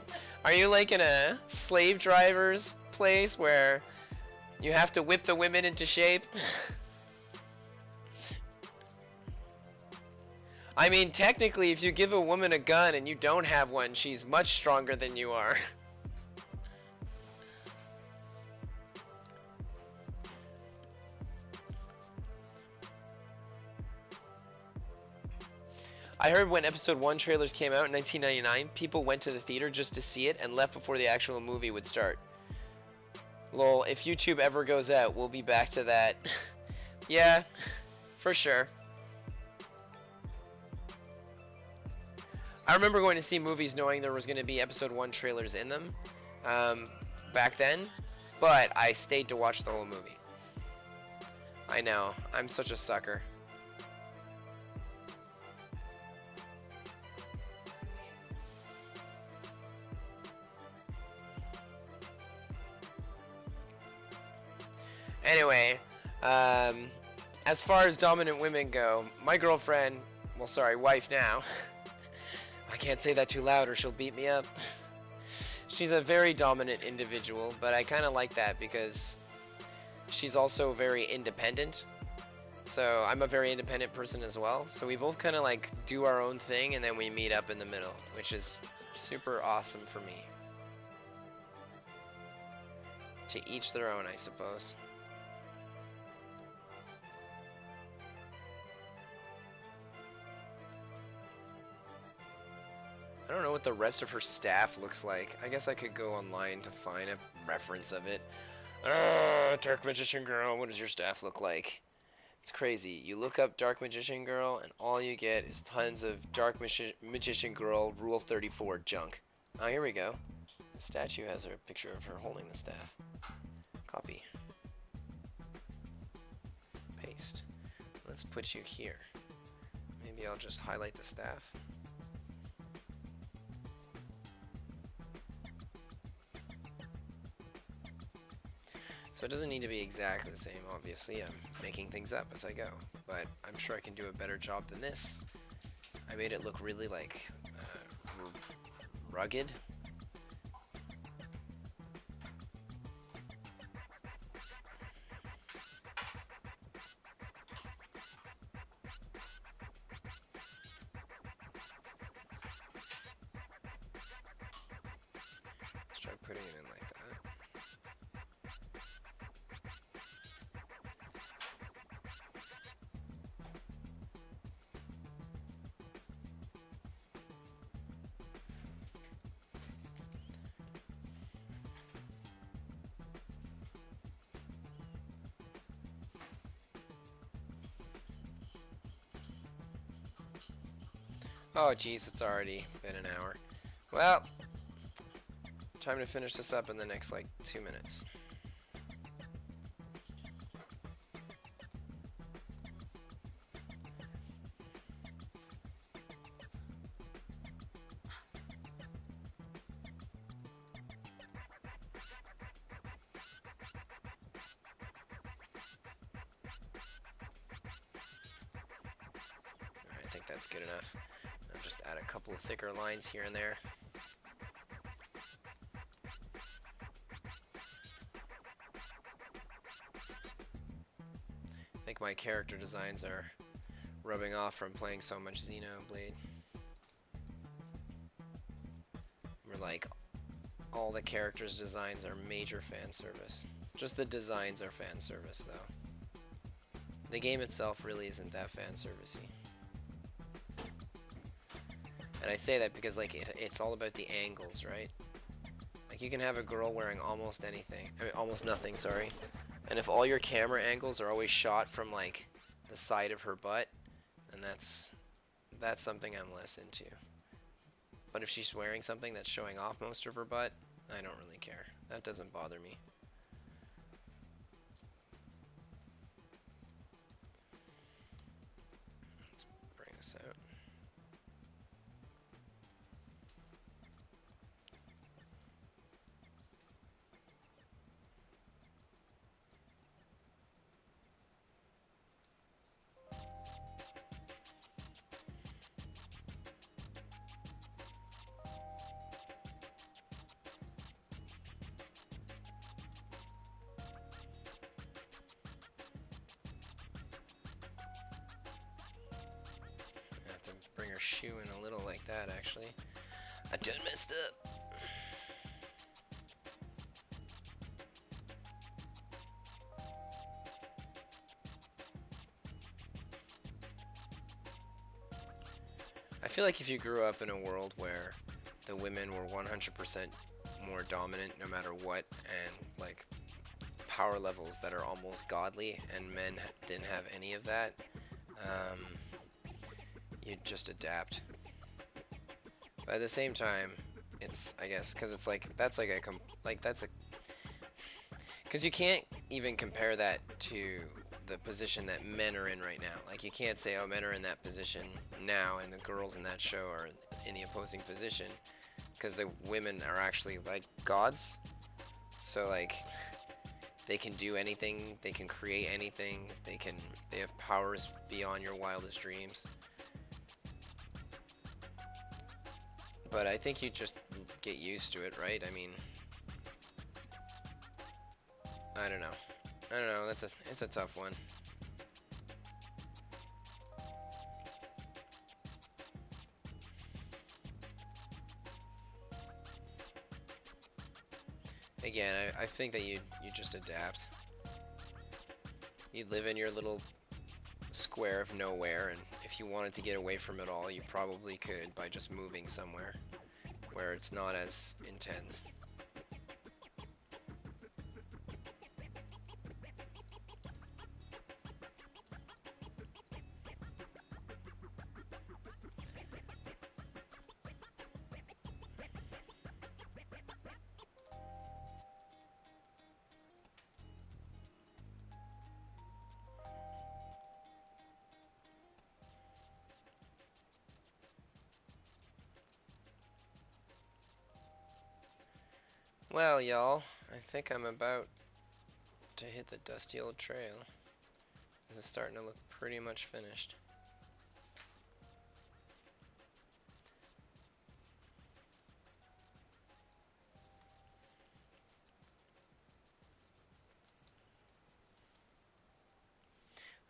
Are you like in a slave driver's place where you have to whip the women into shape? I mean, technically, if you give a woman a gun and you don't have one, she's much stronger than you are. I heard when episode 1 trailers came out in 1999, people went to the theater just to see it and left before the actual movie would start. Lol, if YouTube ever goes out, we'll be back to that. Yeah, for sure. I remember going to see movies knowing there was going to be episode 1 trailers in them back then, but I stayed to watch the whole movie. I know, I'm such a sucker. Anyway, as far as dominant women go, my girlfriend, well, sorry, wife now, I can't say that too loud or she'll beat me up. She's a very dominant individual, but I kind of like that because she's also very independent. So I'm a very independent person as well. So we both kind of like do our own thing and then we meet up in the middle, which is super awesome for me. To each their own, I suppose. I don't know what the rest of her staff looks like. I guess I could go online to find a reference of it. Dark Magician Girl, what does your staff look like? It's crazy. You look up Dark Magician Girl, and all you get is tons of Dark Magician Girl Rule 34 junk. Oh, here we go. The statue has a picture of her holding the staff. Copy. Paste. Let's put you here. Maybe I'll just highlight the staff. So it doesn't need to be exactly the same, obviously. I'm making things up as I go, but I'm sure I can do a better job than this. I made it look really like rugged. Let's try putting it in like that. Oh geez, it's already been an hour. Well, time to finish this up in the next like 2 minutes. I think that's good enough. I'll just add a couple of thicker lines here and there. I think my character designs are rubbing off from playing so much Xenoblade. We're like, all the characters' designs are major fan service. Just the designs are fan service though. The game itself really isn't that fan servicey. And I say that because like it's all about the angles, right? Like you can have a girl wearing almost anything, I mean, almost nothing, sorry. And if all your camera angles are always shot from like the side of her butt, then that's something I'm less into. But if she's wearing something that's showing off most of her butt, I don't really care. That doesn't bother me. Let's bring this out. Bring her shoe in a little like that, actually. I done messed up. I feel like if you grew up in a world where the women were 100% more dominant no matter what, and like power levels that are almost godly, and men didn't have any of that, you'd just adapt. But at the same time, it's, I guess, because it's like that's like because you can't even compare that to the position that men are in right now. Like, you can't say, oh, men are in that position now and the girls in that show are in the opposing position, because the women are actually like gods. So like, they can do anything, they can create anything, they have powers beyond your wildest dreams. But I think you just get used to it, right? I mean, I don't know. It's a tough one. Again, I think that you just adapt. You live in your little square of nowhere, and if you wanted to get away from it all, you probably could by just moving somewhere where it's not as intense. Well, y'all, I think I'm about to hit the dusty old trail. This is starting to look pretty much finished.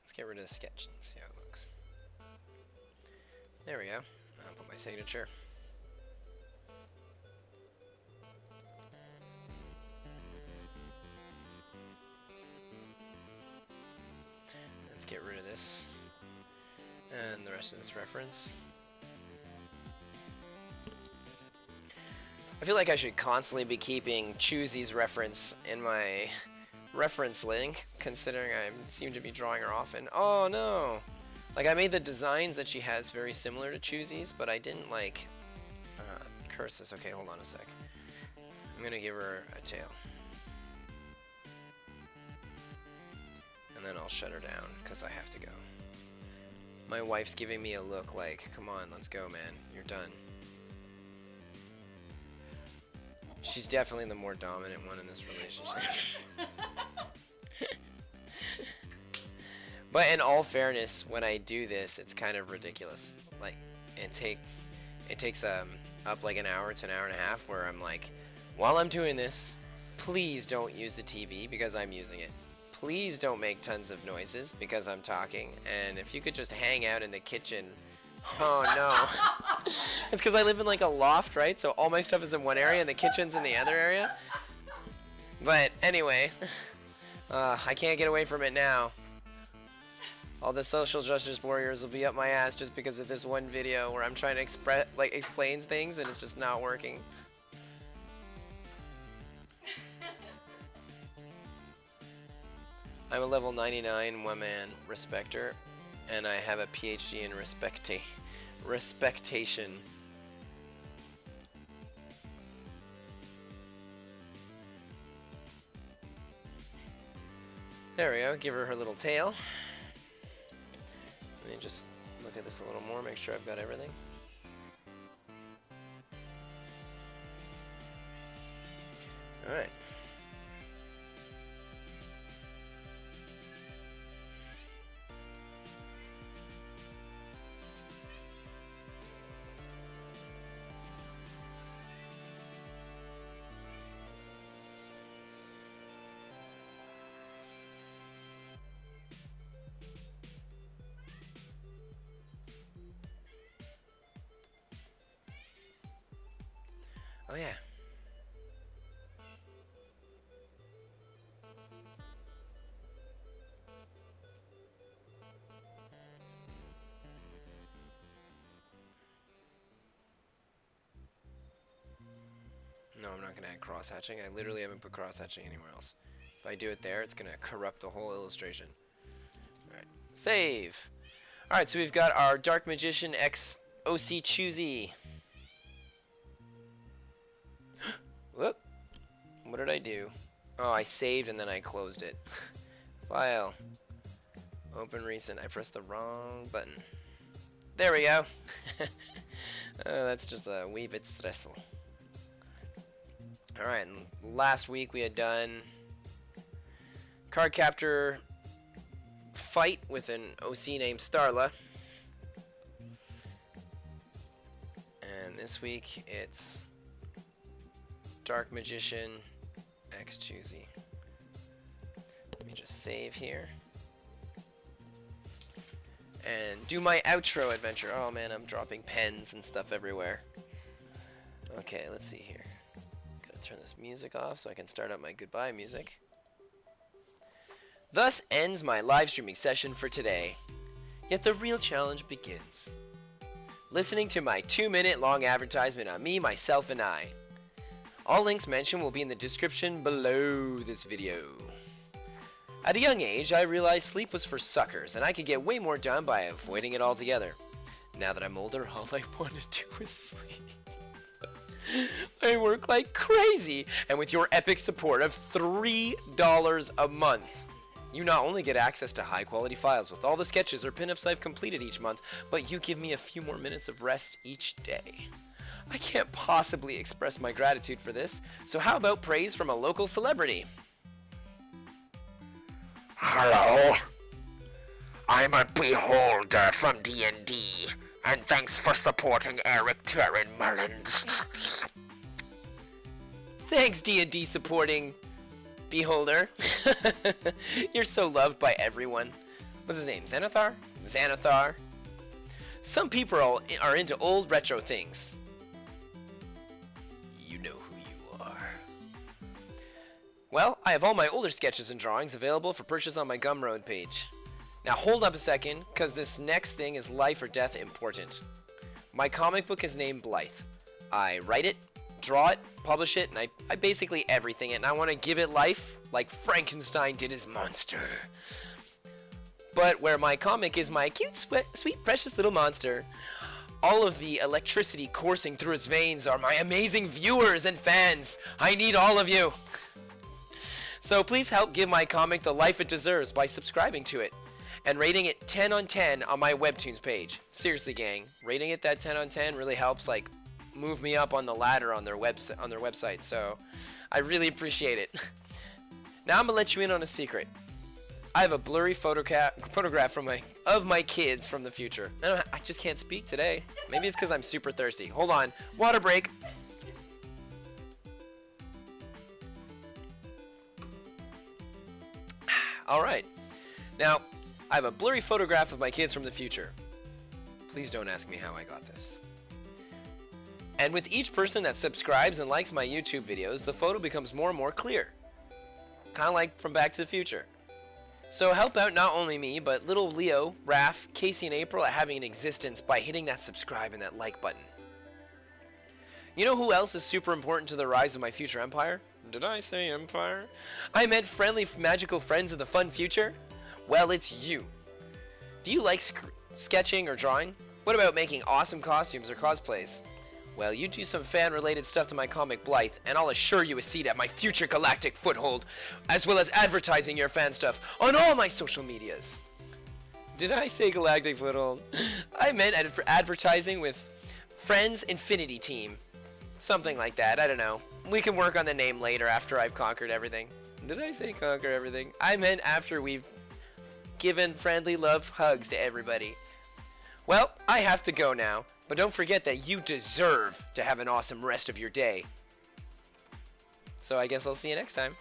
Let's get rid of the sketch and see how it looks. There we go. I'll put my signature. Let's get rid of this and the rest of this reference. I feel like I should constantly be keeping Choosy's reference in my reference link, considering I seem to be drawing her often. Oh no! Like, I made the designs that she has very similar to Choosy's, but I didn't like curse this. Okay, hold on a sec. I'm gonna give her a tail. And then I'll shut her down, because I have to go. My wife's giving me a look like, come on, let's go, man. You're done. She's definitely the more dominant one in this relationship. But in all fairness, when I do this, it's kind of ridiculous. Like, it takes up like an hour to an hour and a half, where I'm like, while I'm doing this, please don't use the TV because I'm using it. Please don't make tons of noises because I'm talking. And if you could just hang out in the kitchen. Oh no. It's because I live in like a loft, right? So all my stuff is in one area and the kitchen's in the other area. But anyway, I can't get away from it now. All the social justice warriors will be up my ass just because of this one video where I'm trying to explain things and it's just not working. I'm a level 99 one-man respecter, and I have a PhD in respectation. There we go. Give her her little tail. Let me just look at this a little more, make sure I've got everything. Alright. Oh yeah. No, I'm not going to add cross-hatching. I literally haven't put cross-hatching anywhere else. If I do it there, it's going to corrupt the whole illustration. Alright, save! Alright, so we've got our Dark Magician X OC Choosy. Whoop! What did I do? Oh, I saved and then I closed it. File. Open recent. I pressed the wrong button. There we go. That's just a wee bit stressful. Alright, last week we had done card captor fight with an OC named Starla. And this week it's Dark Magician X Choosy. Let me just save here. And do my outro adventure. Oh man, I'm dropping pens and stuff everywhere. Okay, let's see here. Gotta turn this music off so I can start up my goodbye music. Thus ends my live streaming session for today. Yet the real challenge begins. Listening to my 2-minute long advertisement on me, myself, and I. All links mentioned will be in the description below this video. At a young age, I realized sleep was for suckers, and I could get way more done by avoiding it altogether. Now that I'm older, all I want to do is sleep. I work like crazy, and with your epic support of $3 a month, you not only get access to high-quality files with all the sketches or pinups I've completed each month, but you give me a few more minutes of rest each day. I can't possibly express my gratitude for this, so how about praise from a local celebrity? Hello, I'm a beholder from D&D, and thanks for supporting Eric Turin Mullins. Thanks, D&D supporting beholder. You're so loved by everyone. What's his name? Xanathar? Xanathar. Some people are into old retro things. You know who you are. Well, I have all my older sketches and drawings available for purchase on my Gumroad page. Now hold up a second, because this next thing is life or death important. My comic book is named Blythe. I write it, draw it, publish it, and I basically everything it, and I want to give it life like Frankenstein did his monster. But where my comic is my cute, sweet, precious little monster, all of the electricity coursing through its veins are my amazing viewers and fans. I need all of you. So please help give my comic the life it deserves by subscribing to it and rating it 10 on 10 on my Webtoons page. Seriously, gang, rating it that 10 on 10 really helps like move me up on the ladder on their website. So I really appreciate it. Now I'm gonna let you in on a secret. I have a blurry photograph of my kids from the future. I just can't speak today. Maybe it's because I'm super thirsty. Hold on. Water break. Alright. Now, I have a blurry photograph of my kids from the future. Please don't ask me how I got this. And with each person that subscribes and likes my YouTube videos, the photo becomes more and more clear. Kind of like from Back to the Future. So help out not only me, but little Leo, Raph, Casey, and April at having an existence by hitting that subscribe and that like button. You know who else is super important to the rise of my future empire? Did I say empire? I meant friendly, magical friends of the fun future? Well, it's you. Do you like sketching or drawing? What about making awesome costumes or cosplays? Well, you do some fan-related stuff to my comic Blythe, and I'll assure you a seat at my future galactic foothold, as well as advertising your fan stuff on all my social medias. Did I say galactic foothold? I meant advertising with Friends Infinity Team. Something like that, I don't know. We can work on the name later after I've conquered everything. Did I say conquer everything? I meant after we've given friendly love hugs to everybody. Well, I have to go now, but don't forget that you deserve to have an awesome rest of your day. So I guess I'll see you next time.